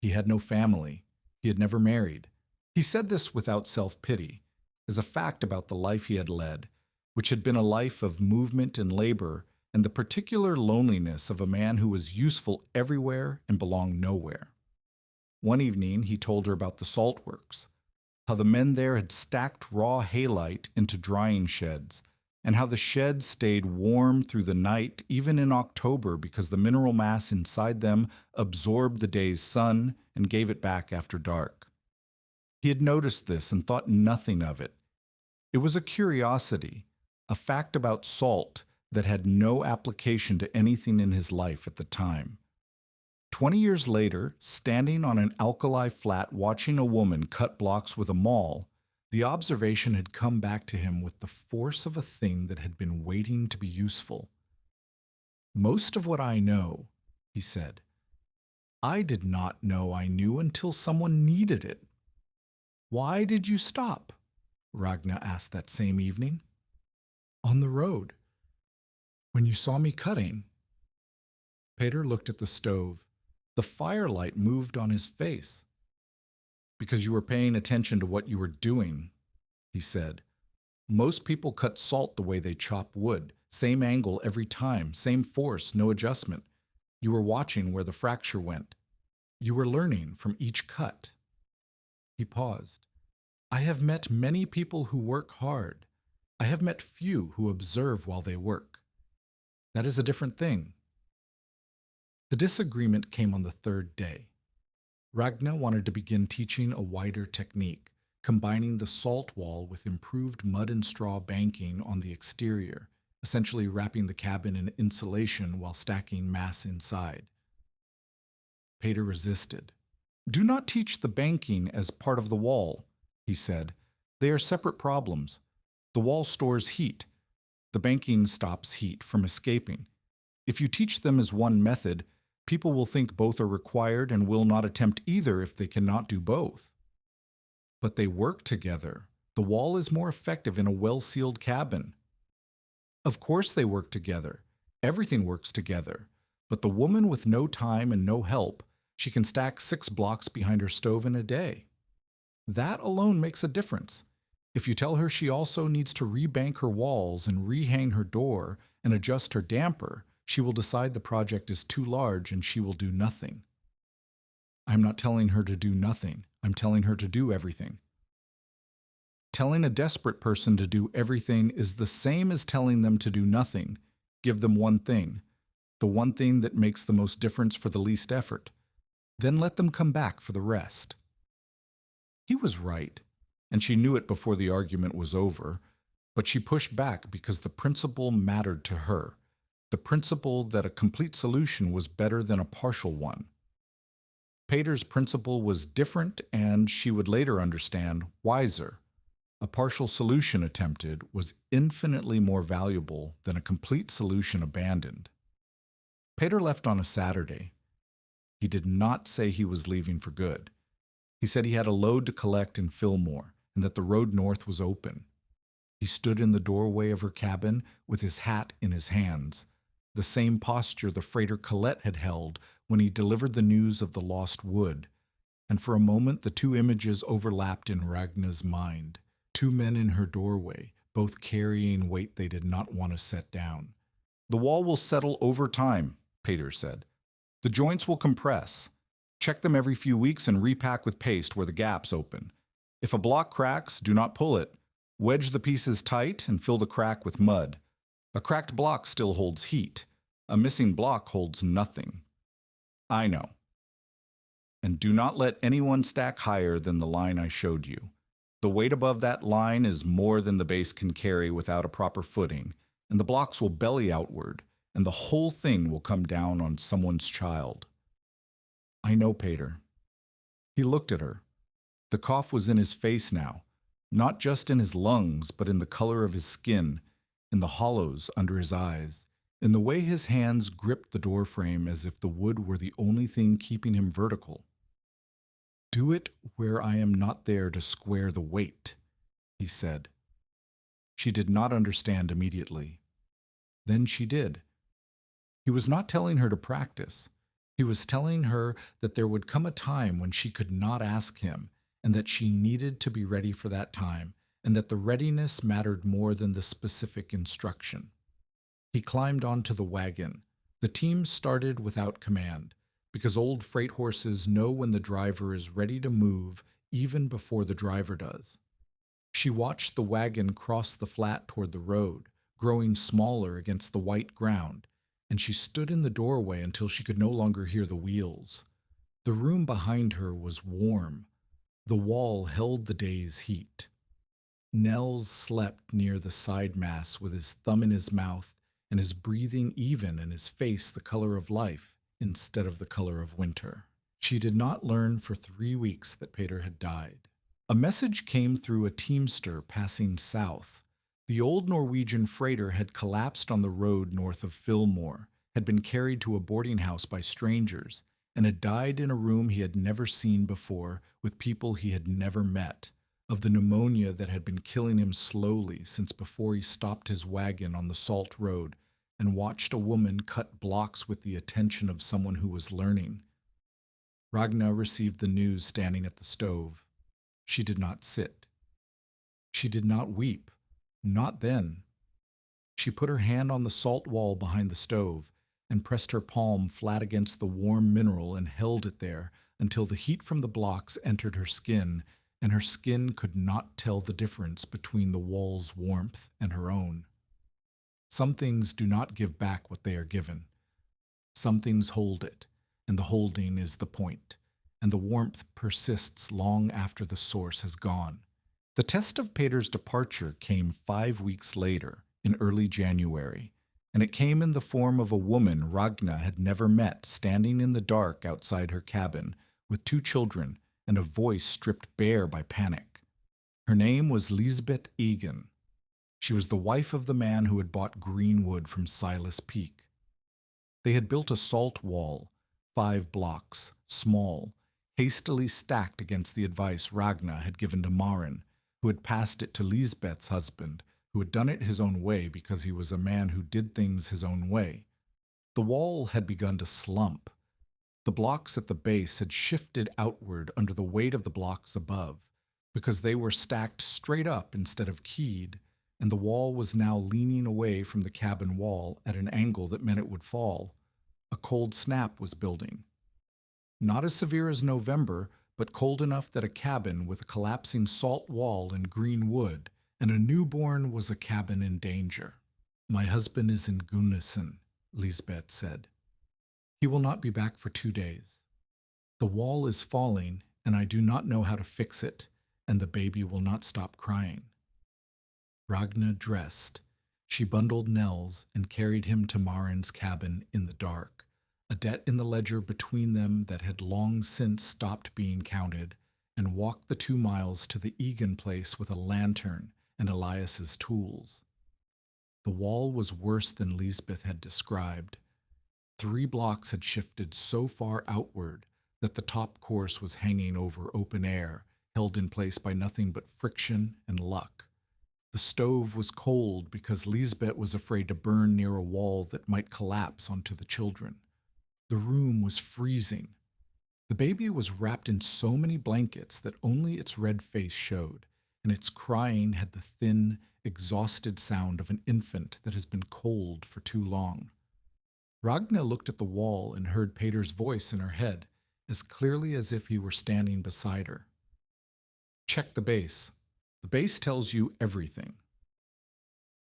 A: He had no family. He had never married. He said this without self-pity, as a fact about the life he had led, which had been a life of movement and labor, and the particular loneliness of a man who was useful everywhere and belonged nowhere. One evening he told her about the salt works, how the men there had stacked raw halite into drying sheds, and how the sheds stayed warm through the night even in October because the mineral mass inside them absorbed the day's sun and gave it back after dark. He had noticed this and thought nothing of it. It was a curiosity, a fact about salt that had no application to anything in his life at the time. 20 years later, standing on an alkali flat watching a woman cut blocks with a maul, the observation had come back to him with the force of a thing that had been waiting to be useful. "Most of what I know," he said, "I did not know I knew until someone needed it." "Why did you stop?" Ragna asked that same evening. "On the road. When you saw me cutting." Peter looked at the stove. The firelight moved on his face. "Because you were paying attention to what you were doing," he said. "Most people cut salt the way they chop wood. Same angle every time, same force, no adjustment. You were watching where the fracture went. You were learning from each cut." He paused. "I have met many people who work hard. I have met few who observe while they work. That is a different thing." The disagreement came on the 3rd day. Ragna wanted to begin teaching a wider technique, combining the salt wall with improved mud and straw banking on the exterior, essentially wrapping the cabin in insulation while stacking mass inside. Pater resisted. "Do not teach the banking as part of the wall," he said. "They are separate problems. The wall stores heat. The banking stops heat from escaping. If you teach them as one method, people will think both are required and will not attempt either if they cannot do both." "But they work together. The wall is more effective in a well-sealed cabin." "Of course they work together. Everything works together. But the woman with no time and no help, she can stack 6 blocks behind her stove in a day. That alone makes a difference. If you tell her she also needs to rebank her walls and rehang her door and adjust her damper, she will decide the project is too large and she will do nothing." "I'm not telling her to do nothing. I'm telling her to do everything." "Telling a desperate person to do everything is the same as telling them to do nothing. Give them one thing, the one thing that makes the most difference for the least effort. Then let them come back for the rest." He was right, and she knew it before the argument was over, but she pushed back because the principle mattered to her, the principle that a complete solution was better than a partial one. Pater's principle was different and, she would later understand, wiser. A partial solution attempted was infinitely more valuable than a complete solution abandoned. Pater left on a Saturday. He did not say he was leaving for good. He said he had a load to collect in Fillmore and that the road north was open. He stood in the doorway of her cabin with his hat in his hands, the same posture the freighter Colette had held when he delivered the news of the lost wood, and for a moment the two images overlapped in Ragna's mind. 2 men in her doorway, both carrying weight they did not want to set down. "The wall will settle over time," Pater said. "The joints will compress. Check them every few weeks and repack with paste where the gaps open. If a block cracks, do not pull it. Wedge the pieces tight and fill the crack with mud. A cracked block still holds heat. A missing block holds nothing. I know. And do not let anyone stack higher than the line I showed you. The weight above that line is more than the base can carry without a proper footing, and the blocks will belly outward, and the whole thing will come down on someone's child." "I know, Pater." He looked at her. The cough was in his face now, not just in his lungs, but in the color of his skin, in the hollows under his eyes, in the way his hands gripped the doorframe as if the wood were the only thing keeping him vertical. "Do it where I am not there to square the weight," he said. She did not understand immediately. Then she did. He was not telling her to practice. He was telling her that there would come a time when she could not ask him, and that she needed to be ready for that time, and that the readiness mattered more than the specific instruction. He climbed onto the wagon. The team started without command, because old freight horses know when the driver is ready to move even before the driver does. She watched the wagon cross the flat toward the road, growing smaller against the white ground, and she stood in the doorway until she could no longer hear the wheels. The room behind her was warm. The wall held the day's heat. Nels slept near the side mass with his thumb in his mouth and his breathing even and his face the color of life instead of the color of winter. She did not learn for 3 weeks that Pater had died. A message came through a teamster passing south. The old Norwegian freighter had collapsed on the road north of Fillmore, had been carried to a boarding house by strangers, and had died in a room he had never seen before with people he had never met, of the pneumonia that had been killing him slowly since before he stopped his wagon on the salt road and watched a woman cut blocks with the attention of someone who was learning. Ragna received the news standing at the stove. She did not sit. She did not weep. Not then. She put her hand on the salt wall behind the stove and pressed her palm flat against the warm mineral and held it there until the heat from the blocks entered her skin, and her skin could not tell the difference between the wall's warmth and her own. Some things do not give back what they are given. Some things hold it, and the holding is the point, and the warmth persists long after the source has gone. The test of Peter's departure came 5 weeks later, in early January, and it came in the form of a woman Ragna had never met standing in the dark outside her cabin with 2 children and a voice stripped bare by panic. Her name was Lisbeth Egan. She was the wife of the man who had bought green wood from Silas Peak. They had built a salt wall, 5 blocks, small, hastily stacked against the advice Ragna had given to Maren, who had passed it to Lisbeth's husband, who had done it his own way because he was a man who did things his own way. The wall had begun to slump. The blocks at the base had shifted outward under the weight of the blocks above, because they were stacked straight up instead of keyed, and the wall was now leaning away from the cabin wall at an angle that meant it would fall. A cold snap was building. Not as severe as November, but cold enough that a cabin with a collapsing salt wall and green wood and a newborn was a cabin in danger. "My husband is in Gunnison," Lisbeth said. "He will not be back for 2 days. The wall is falling, and I do not know how to fix it, and the baby will not stop crying." Ragna dressed. She bundled Nels and carried him to Maren's cabin in the dark, a debt in the ledger between them that had long since stopped being counted, and walked the 2 miles to the Egan place with a lantern and Elias's tools. The wall was worse than Lisbeth had described. 3 blocks had shifted so far outward that the top course was hanging over open air, held in place by nothing but friction and luck. The stove was cold because Lisbeth was afraid to burn near a wall that might collapse onto the children. The room was freezing. The baby was wrapped in so many blankets that only its red face showed, and its crying had the thin, exhausted sound of an infant that has been cold for too long. Ragna looked at the wall and heard Peter's voice in her head, as clearly as if he were standing beside her. "Check the base. The base tells you everything."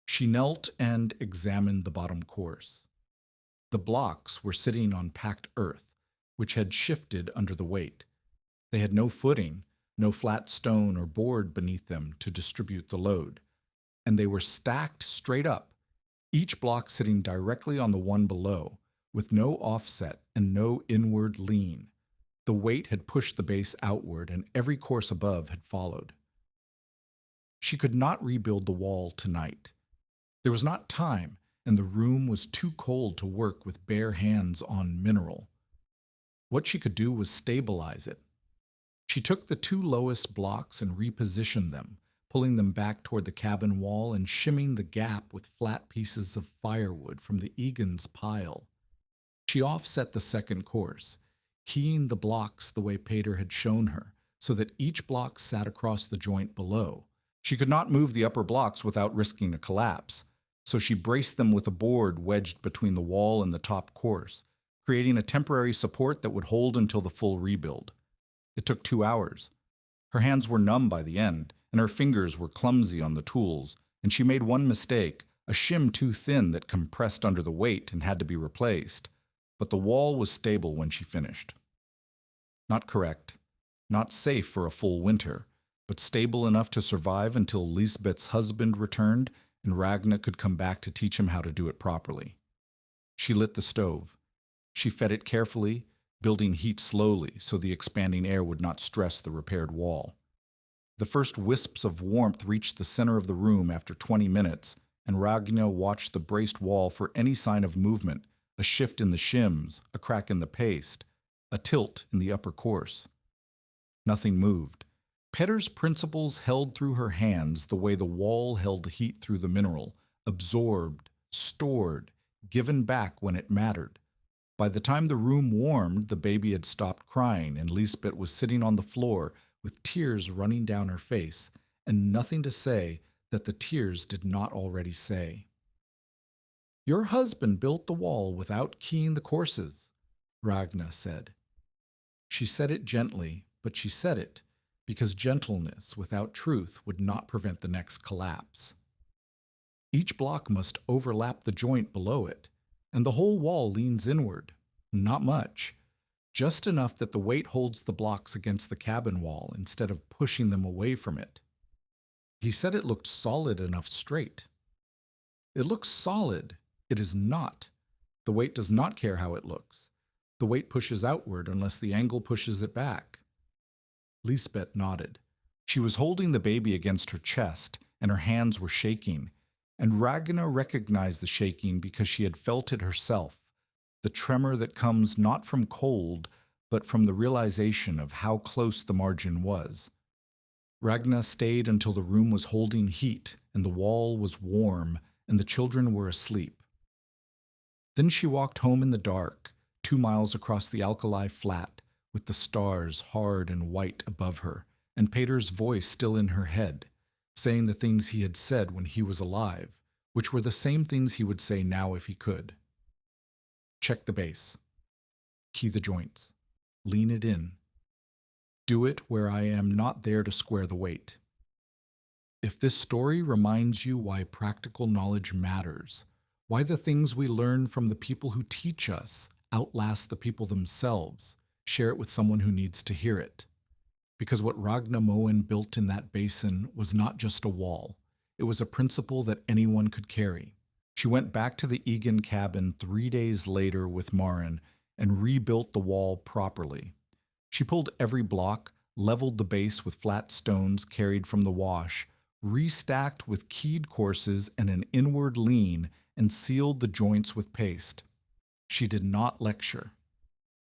A: She knelt and examined the bottom course. The blocks were sitting on packed earth, which had shifted under the weight. They had no footing, no flat stone or board beneath them to distribute the load, and they were stacked straight up, each block sitting directly on the one below, with no offset and no inward lean. The weight had pushed the base outward, and every course above had followed. She could not rebuild the wall tonight. There was not time, and the room was too cold to work with bare hands on mineral. What she could do was stabilize it. She took the 2 lowest blocks and repositioned them, pulling them back toward the cabin wall and shimming the gap with flat pieces of firewood from the Egan's pile. She offset the second course, keying the blocks the way Peter had shown her, so that each block sat across the joint below. She could not move the upper blocks without risking a collapse, so she braced them with a board wedged between the wall and the top course, creating a temporary support that would hold until the full rebuild. It took 2 hours. Her hands were numb by the end, and her fingers were clumsy on the tools, and she made one mistake, a shim too thin that compressed under the weight and had to be replaced. But the wall was stable when she finished. Not correct, not safe for a full winter, but stable enough to survive until Lisbeth's husband returned and Ragna could come back to teach him how to do it properly. She lit the stove. She fed it carefully, building heat slowly so the expanding air would not stress the repaired wall. The first wisps of warmth reached the center of the room after 20 minutes, and Ragna watched the braced wall for any sign of movement, a shift in the shims, a crack in the paste, a tilt in the upper course. Nothing moved. Peter's principles held through her hands the way the wall held heat through the mineral, absorbed, stored, given back when it mattered. By the time the room warmed, the baby had stopped crying, and Lisbeth was sitting on the floor with tears running down her face, and nothing to say that the tears did not already say. "Your husband built the wall without keying the courses," Ragna said. She said it gently, but she said it because gentleness without truth would not prevent the next collapse. Each block must overlap the joint below it, and the whole wall leans inward. Not much, just enough that the weight holds the blocks against the cabin wall instead of pushing them away from it. He said it looked solid enough straight. It looks solid. It is not. The weight does not care how it looks. The weight pushes outward unless the angle pushes it back. Lisbeth nodded. She was holding the baby against her chest, and her hands were shaking, and Ragnar recognized the shaking because she had felt it herself, the tremor that comes not from cold, but from the realization of how close the margin was. Ragnar stayed until the room was holding heat, and the wall was warm, and the children were asleep. Then she walked home in the dark, 2 miles across the alkali flat, with the stars hard and white above her, and Peter's voice still in her head, saying the things he had said when he was alive, which were the same things he would say now if he could. Check the base. Key the joints. Lean it in. Do it where I am not there to square the weight. If this story reminds you why practical knowledge matters, why the things we learn from the people who teach us outlast the people themselves, share it with someone who needs to hear it. Because what Ragnar Moen built in that basin was not just a wall. It was a principle that anyone could carry. She went back to the Egan cabin 3 days later with Maren and rebuilt the wall properly. She pulled every block, leveled the base with flat stones carried from the wash, restacked with keyed courses and an inward lean, and sealed the joints with paste. She did not lecture.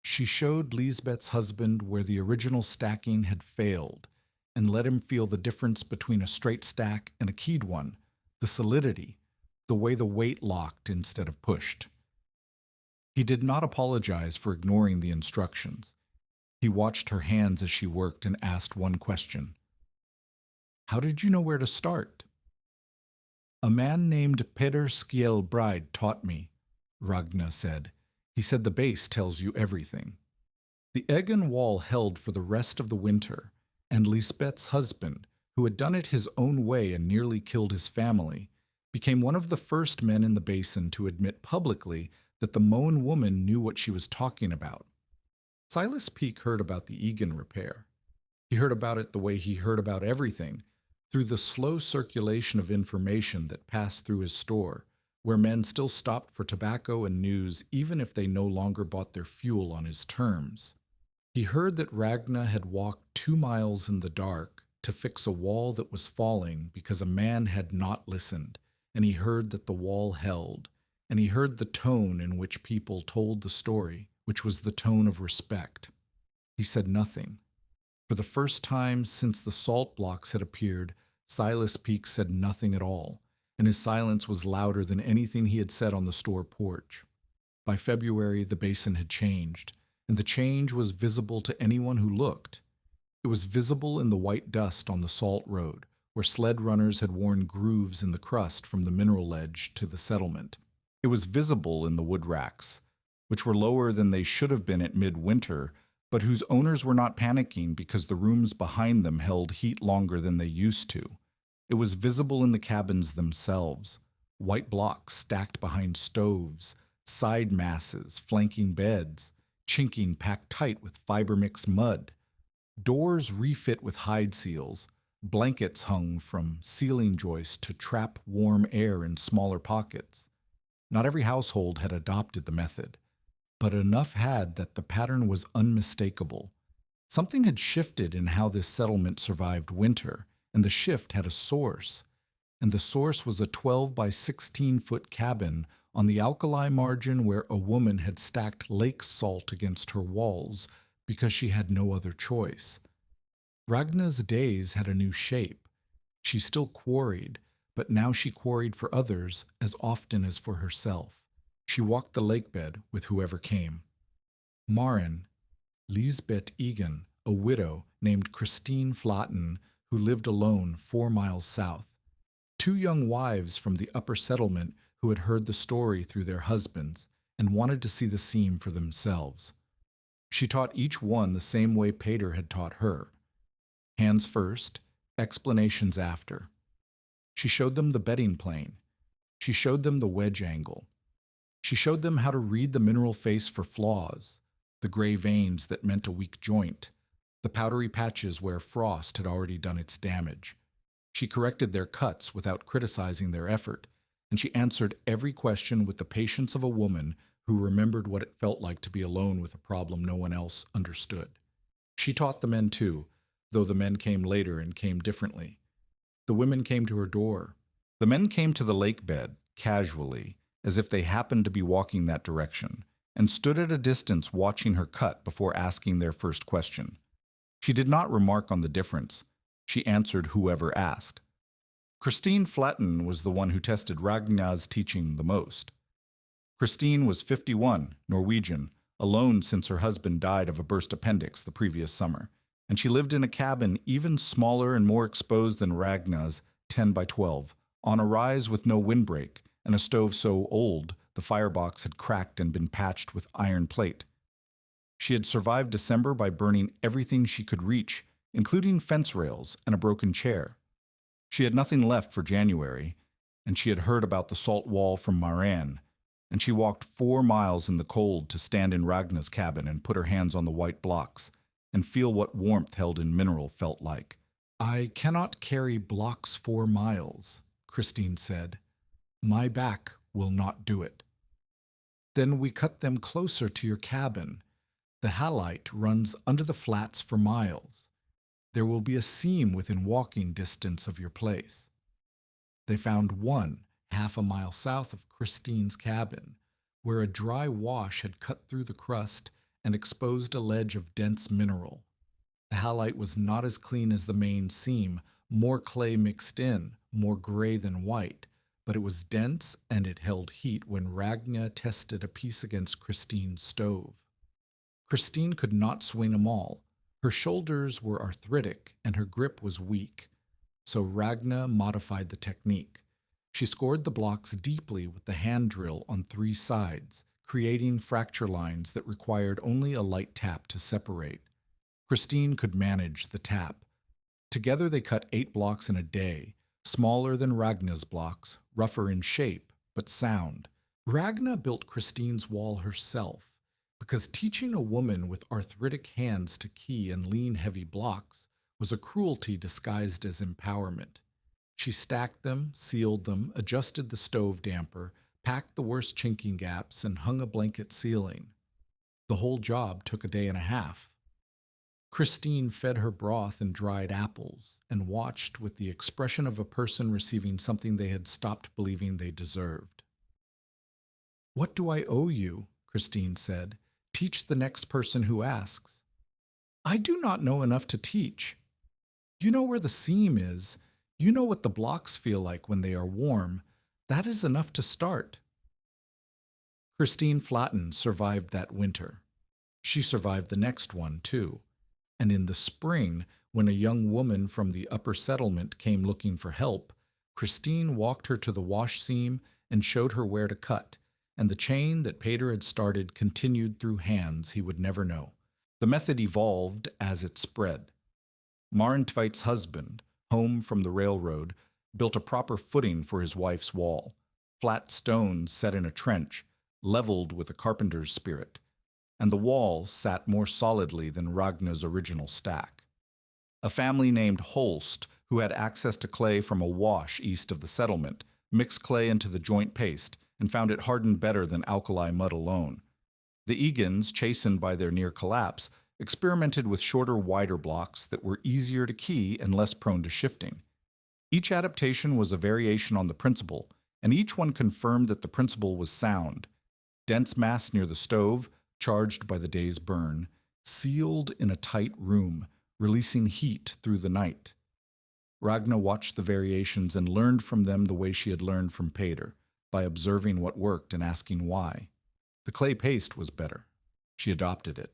A: She showed Lisbeth's husband where the original stacking had failed and let him feel the difference between a straight stack and a keyed one, the solidity, the way the weight locked instead of pushed. He did not apologize for ignoring the instructions. He watched her hands as she worked and asked one question. How did you know where to start? A man named Peter Skjelbride taught me, Ragnar said. He said the base tells you everything. The Egan wall held for the rest of the winter, and Lisbeth's husband, who had done it his own way and nearly killed his family, became one of the first men in the basin to admit publicly that the Moen woman knew what she was talking about. Silas Peake heard about the Egan repair. He heard about it the way he heard about everything, through the slow circulation of information that passed through his store, where men still stopped for tobacco and news even if they no longer bought their fuel on his terms. He heard that Ragnar had walked 2 miles in the dark to fix a wall that was falling because a man had not listened, and he heard that the wall held, and he heard the tone in which people told the story, which was the tone of respect. He said nothing. For the first time since the salt blocks had appeared, Silas Peake said nothing at all, and his silence was louder than anything he had said on the store porch. By February, the basin had changed, and the change was visible to anyone who looked. It was visible in the white dust on the salt road, where sled runners had worn grooves in the crust from the mineral ledge to the settlement. It was visible in the wood racks, which were lower than they should have been at midwinter, but whose owners were not panicking because the rooms behind them held heat longer than they used to. It was visible in the cabins themselves, white blocks stacked behind stoves, side masses flanking beds, chinking packed tight with fiber-mix mud, doors refit with hide seals, blankets hung from ceiling joists to trap warm air in smaller pockets. Not every household had adopted the method, but enough had that the pattern was unmistakable. Something had shifted in how this settlement survived winter, and the shift had a source. And the source was a 12 by 16-foot cabin on the alkali margin where a woman had stacked lake salt against her walls because she had no other choice. Ragnar's days had a new shape. She still quarried, but now she quarried for others as often as for herself. She walked the lakebed with whoever came. Maren, Lisbeth Egan, a widow named Christine Flaten, who lived alone 4 miles south. 2 young wives from the upper settlement who had heard the story through their husbands and wanted to see the seam for themselves. She taught each one the same way Peter had taught her. Hands first, explanations after. She showed them the bedding plane. She showed them the wedge angle. She showed them how to read the mineral face for flaws, the gray veins that meant a weak joint, the powdery patches where frost had already done its damage. She corrected their cuts without criticizing their effort, and she answered every question with the patience of a woman who remembered what it felt like to be alone with a problem no one else understood. She taught the men too, though the men came later and came differently. The women came to her door. The men came to the lakebed, casually, as if they happened to be walking that direction, and stood at a distance watching her cut before asking their first question. She did not remark on the difference. She answered whoever asked. Christine Flatten was the one who tested Ragnar's teaching the most. Christine was 51, Norwegian, alone since her husband died of a burst appendix the previous summer, and she lived in a cabin even smaller and more exposed than Ragnar's 10 by 12, on a rise with no windbreak, and a stove so old the firebox had cracked and been patched with iron plate. She had survived December by burning everything she could reach, including fence rails and a broken chair. She had nothing left for January, and she had heard about the salt wall from Maran, and she walked 4 miles in the cold to stand in Ragnar's cabin and put her hands on the white blocks and feel what warmth held in mineral felt like. "I cannot carry blocks 4 miles," Christine said. "My back will not do it." "Then we cut them closer to your cabin. The halite runs under the flats for miles. There will be a seam within walking distance of your place." They found one, 1/2 mile south of Christine's cabin, where a dry wash had cut through the crust and exposed a ledge of dense mineral. The halite was not as clean as the main seam, more clay mixed in, more gray than white, but it was dense and it held heat when Ragnar tested a piece against Christine's stove. Christine could not swing them all. Her shoulders were arthritic and her grip was weak, so Ragnar modified the technique. She scored the blocks deeply with the hand drill on 3 sides, creating fracture lines that required only a light tap to separate. Christine could manage the tap. Together they cut 8 blocks in a day, smaller than Ragnar's blocks, rougher in shape, but sound. Ragnar built Christine's wall herself, because teaching a woman with arthritic hands to key and lean heavy blocks was a cruelty disguised as empowerment. She stacked them, sealed them, adjusted the stove damper, packed the worst chinking gaps, and hung a blanket ceiling. The whole job took a day and a half. Christine fed her broth and dried apples, and watched with the expression of a person receiving something they had stopped believing they deserved. "What do I owe you?" Christine said. "Teach the next person who asks." "I do not know enough to teach. You know where the seam is. You know what the blocks feel like when they are warm. That is enough to start." Christine Flatten survived that winter. She survived the next one, too. And in the spring, when a young woman from the upper settlement came looking for help, Christine walked her to the wash seam and showed her where to cut, and the chain that Peter had started continued through hands he would never know. The method evolved as it spread. Marentvite's husband, home from the railroad, built a proper footing for his wife's wall, flat stones set in a trench, leveled with a carpenter's spirit, and the wall sat more solidly than Ragnar's original stack. A family named Holst, who had access to clay from a wash east of the settlement, mixed clay into the joint paste and found it hardened better than alkali mud alone. The Egans, chastened by their near collapse, experimented with shorter, wider blocks that were easier to key and less prone to shifting. Each adaptation was a variation on the principle, and each one confirmed that the principle was sound. Dense mass near the stove, charged by the day's burn, sealed in a tight room, releasing heat through the night. Ragnar watched the variations and learned from them the way she had learned from Peter, by observing what worked and asking why. The clay paste was better. She adopted it.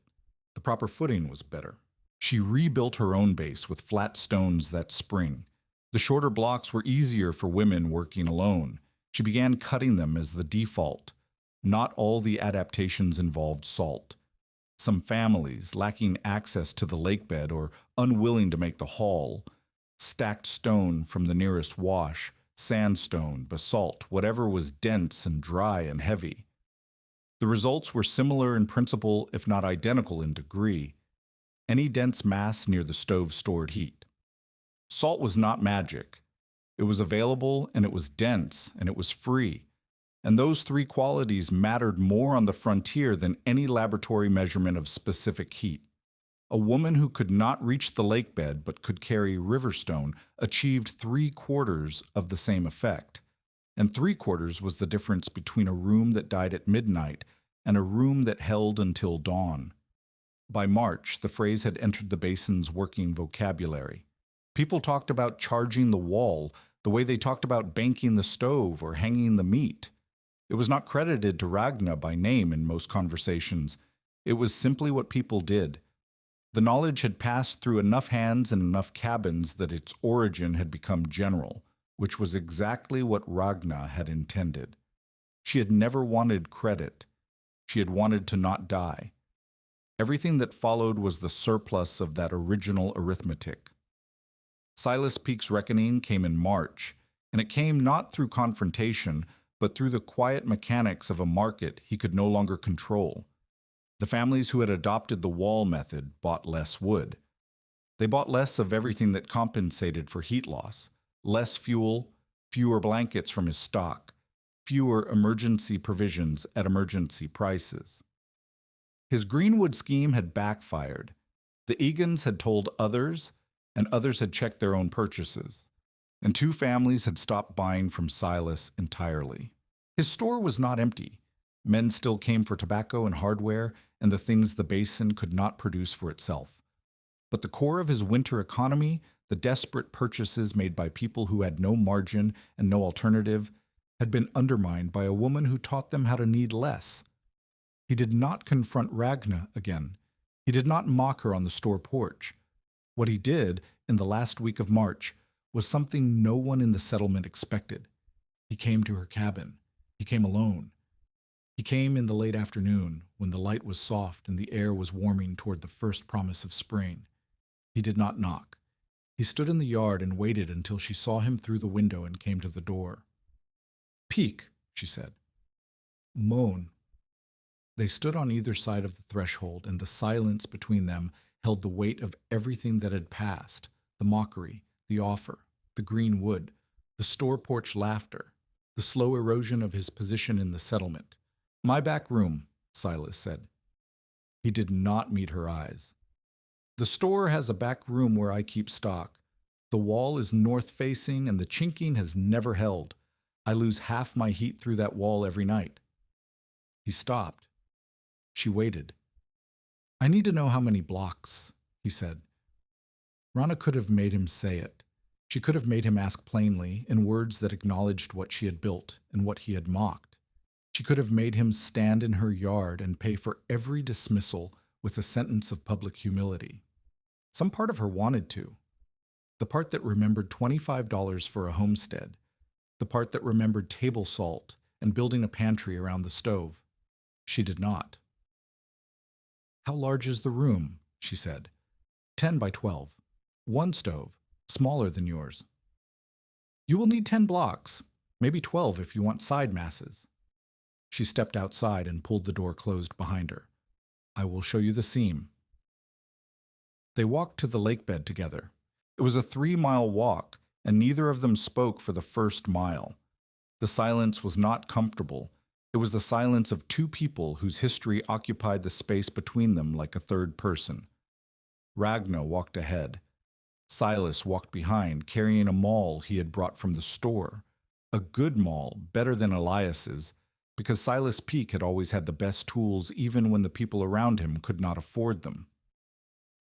A: The proper footing was better. She rebuilt her own base with flat stones that spring. The shorter blocks were easier for women working alone. She began cutting them as the default. Not all the adaptations involved salt. Some families, lacking access to the lakebed or unwilling to make the haul, stacked stone from the nearest wash, sandstone, basalt, whatever was dense and dry and heavy. The results were similar in principle, if not identical in degree. Any dense mass near the stove stored heat. Salt was not magic. It was available, and it was dense, and it was free. And those three qualities mattered more on the frontier than any laboratory measurement of specific heat. A woman who could not reach the lakebed but could carry riverstone achieved 3/4 of the same effect. And 3/4 was the difference between a room that died at midnight and a room that held until dawn. By March, the phrase had entered the basin's working vocabulary. People talked about charging the wall the way they talked about banking the stove or hanging the meat. It was not credited to Ragna by name in most conversations. It was simply what people did. The knowledge had passed through enough hands and enough cabins that its origin had become general, which was exactly what Ragna had intended. She had never wanted credit. She had wanted to not die. Everything that followed was the surplus of that original arithmetic. Silas Peake's reckoning came in March, and it came not through confrontation, but through the quiet mechanics of a market he could no longer control. The families who had adopted the wall method bought less wood. They bought less of everything that compensated for heat loss, less fuel, fewer blankets from his stock, fewer emergency provisions at emergency prices. His Greenwood scheme had backfired. The Egans had told others, and others had checked their own purchases, and 2 families had stopped buying from Silas entirely. His store was not empty. Men still came for tobacco and hardware and the things the basin could not produce for itself. But the core of his winter economy, the desperate purchases made by people who had no margin and no alternative, had been undermined by a woman who taught them how to need less. He did not confront Ragna again. He did not mock her on the store porch. What he did in the last week of March was something no one in the settlement expected. He came to her cabin. He came alone. He came in the late afternoon when the light was soft and the air was warming toward the first promise of spring. He did not knock. He stood in the yard and waited until she saw him through the window and came to the door. "Peake," she said. "Moan." They stood on either side of the threshold, and the silence between them held the weight of everything that had passed, the mockery, the offer, the green wood, the store porch laughter, the slow erosion of his position in the settlement. "My back room," Silas said. He did not meet her eyes. "The store has a back room where I keep stock. The wall is north-facing, and the chinking has never held. I lose half my heat through that wall every night." He stopped. She waited. "I need to know how many blocks," he said. Rana could have made him say it. She could have made him ask plainly, in words that acknowledged what she had built and what he had mocked. She could have made him stand in her yard and pay for every dismissal with a sentence of public humility. Some part of her wanted to. The part that remembered $25 for a homestead. The part that remembered table salt and building a pantry around the stove. She did not. "How large is the room?" she said. 10 by 12. One stove, smaller than yours." "You will need 10 blocks, maybe 12 if you want side masses." She stepped outside and pulled the door closed behind her. "I will show you the seam." They walked to the lakebed together. It was a 3-mile walk, and neither of them spoke for the first mile. The silence was not comfortable. It was the silence of 2 people whose history occupied the space between them like a third person. Ragna walked ahead. Silas walked behind, carrying a maul he had brought from the store. A good maul, better than Elias's, because Silas Peake had always had the best tools even when the people around him could not afford them.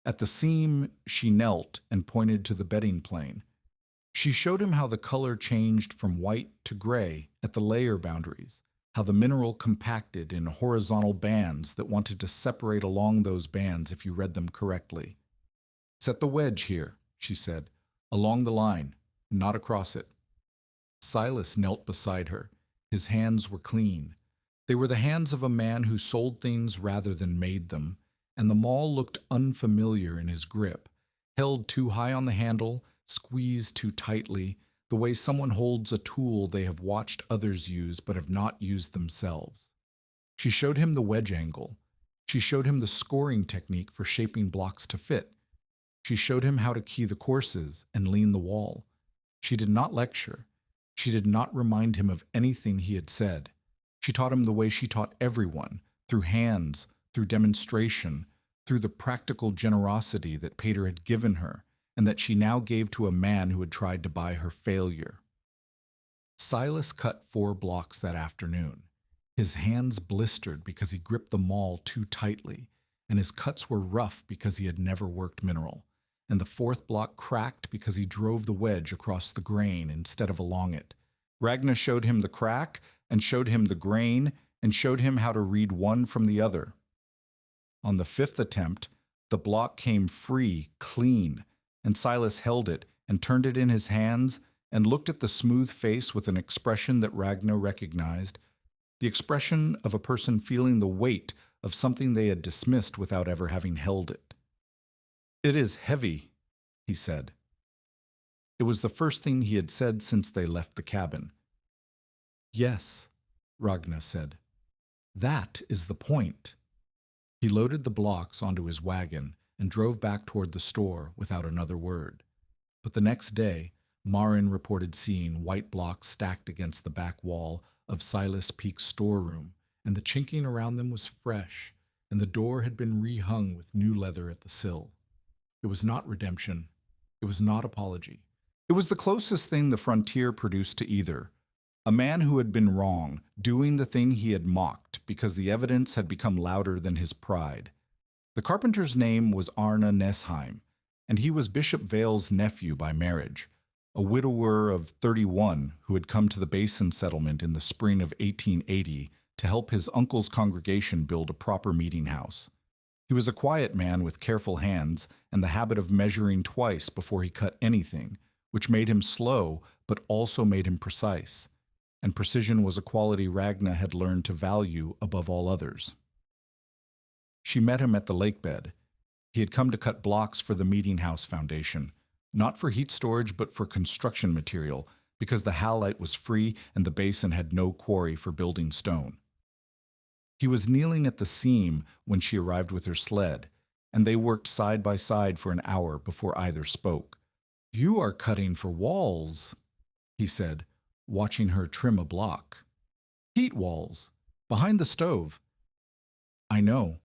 A: At the seam, she knelt and pointed to the bedding plane. She showed him how the color changed from white to gray at the layer boundaries, how the mineral compacted in horizontal bands that wanted to separate along those bands if you read them correctly. "Set the wedge here," she said, "along the line, not across it." Silas knelt beside her. His hands were clean. They were the hands of a man who sold things rather than made them, and the maul looked unfamiliar in his grip, held too high on the handle, squeezed too tightly, the way someone holds a tool they have watched others use but have not used themselves. She showed him the wedge angle. She showed him the scoring technique for shaping blocks to fit. She showed him how to key the courses and lean the wall. She did not lecture. She did not remind him of anything he had said. She taught him the way she taught everyone, through hands, through demonstration, through the practical generosity that Pater had given her, and that she now gave to a man who had tried to buy her failure. Silas cut 4 blocks that afternoon. His hands blistered because he gripped the maul too tightly, and his cuts were rough because he had never worked mineral, and the 4th block cracked because he drove the wedge across the grain instead of along it. Ragnar showed him the crack, and showed him the grain, and showed him how to read one from the other. On the 5th attempt, the block came free, clean, and Silas held it and turned it in his hands and looked at the smooth face with an expression that Ragnar recognized, the expression of a person feeling the weight of something they had dismissed without ever having held it. "It is heavy," he said. It was the first thing he had said since they left the cabin. "Yes," Ragnar said. "That is the point." He loaded the blocks onto his wagon and drove back toward the store without another word. But the next day, Marin reported seeing white blocks stacked against the back wall of Silas Peake's storeroom, and the chinking around them was fresh, and the door had been rehung with new leather at the sill. It was not redemption. It was not apology. It was the closest thing the frontier produced to either. A man who had been wrong, doing the thing he had mocked because the evidence had become louder than his pride. The carpenter's name was Arne Nesheim, and he was Bishop Vale's nephew by marriage, a widower of 31 who had come to the Basin settlement in the spring of 1880 to help his uncle's congregation build a proper meeting house. He was a quiet man with careful hands and the habit of measuring twice before he cut anything, which made him slow but also made him precise. And precision was a quality Ragnar had learned to value above all others. She met him at the lakebed. He had come to cut blocks for the meeting house foundation, not for heat storage but for construction material, because the halite was free and the basin had no quarry for building stone. He was kneeling at the seam when she arrived with her sled, and they worked side by side for an hour before either spoke. "You are cutting for walls," he said, watching her trim a block. "Heat walls, behind the stove." "I know,"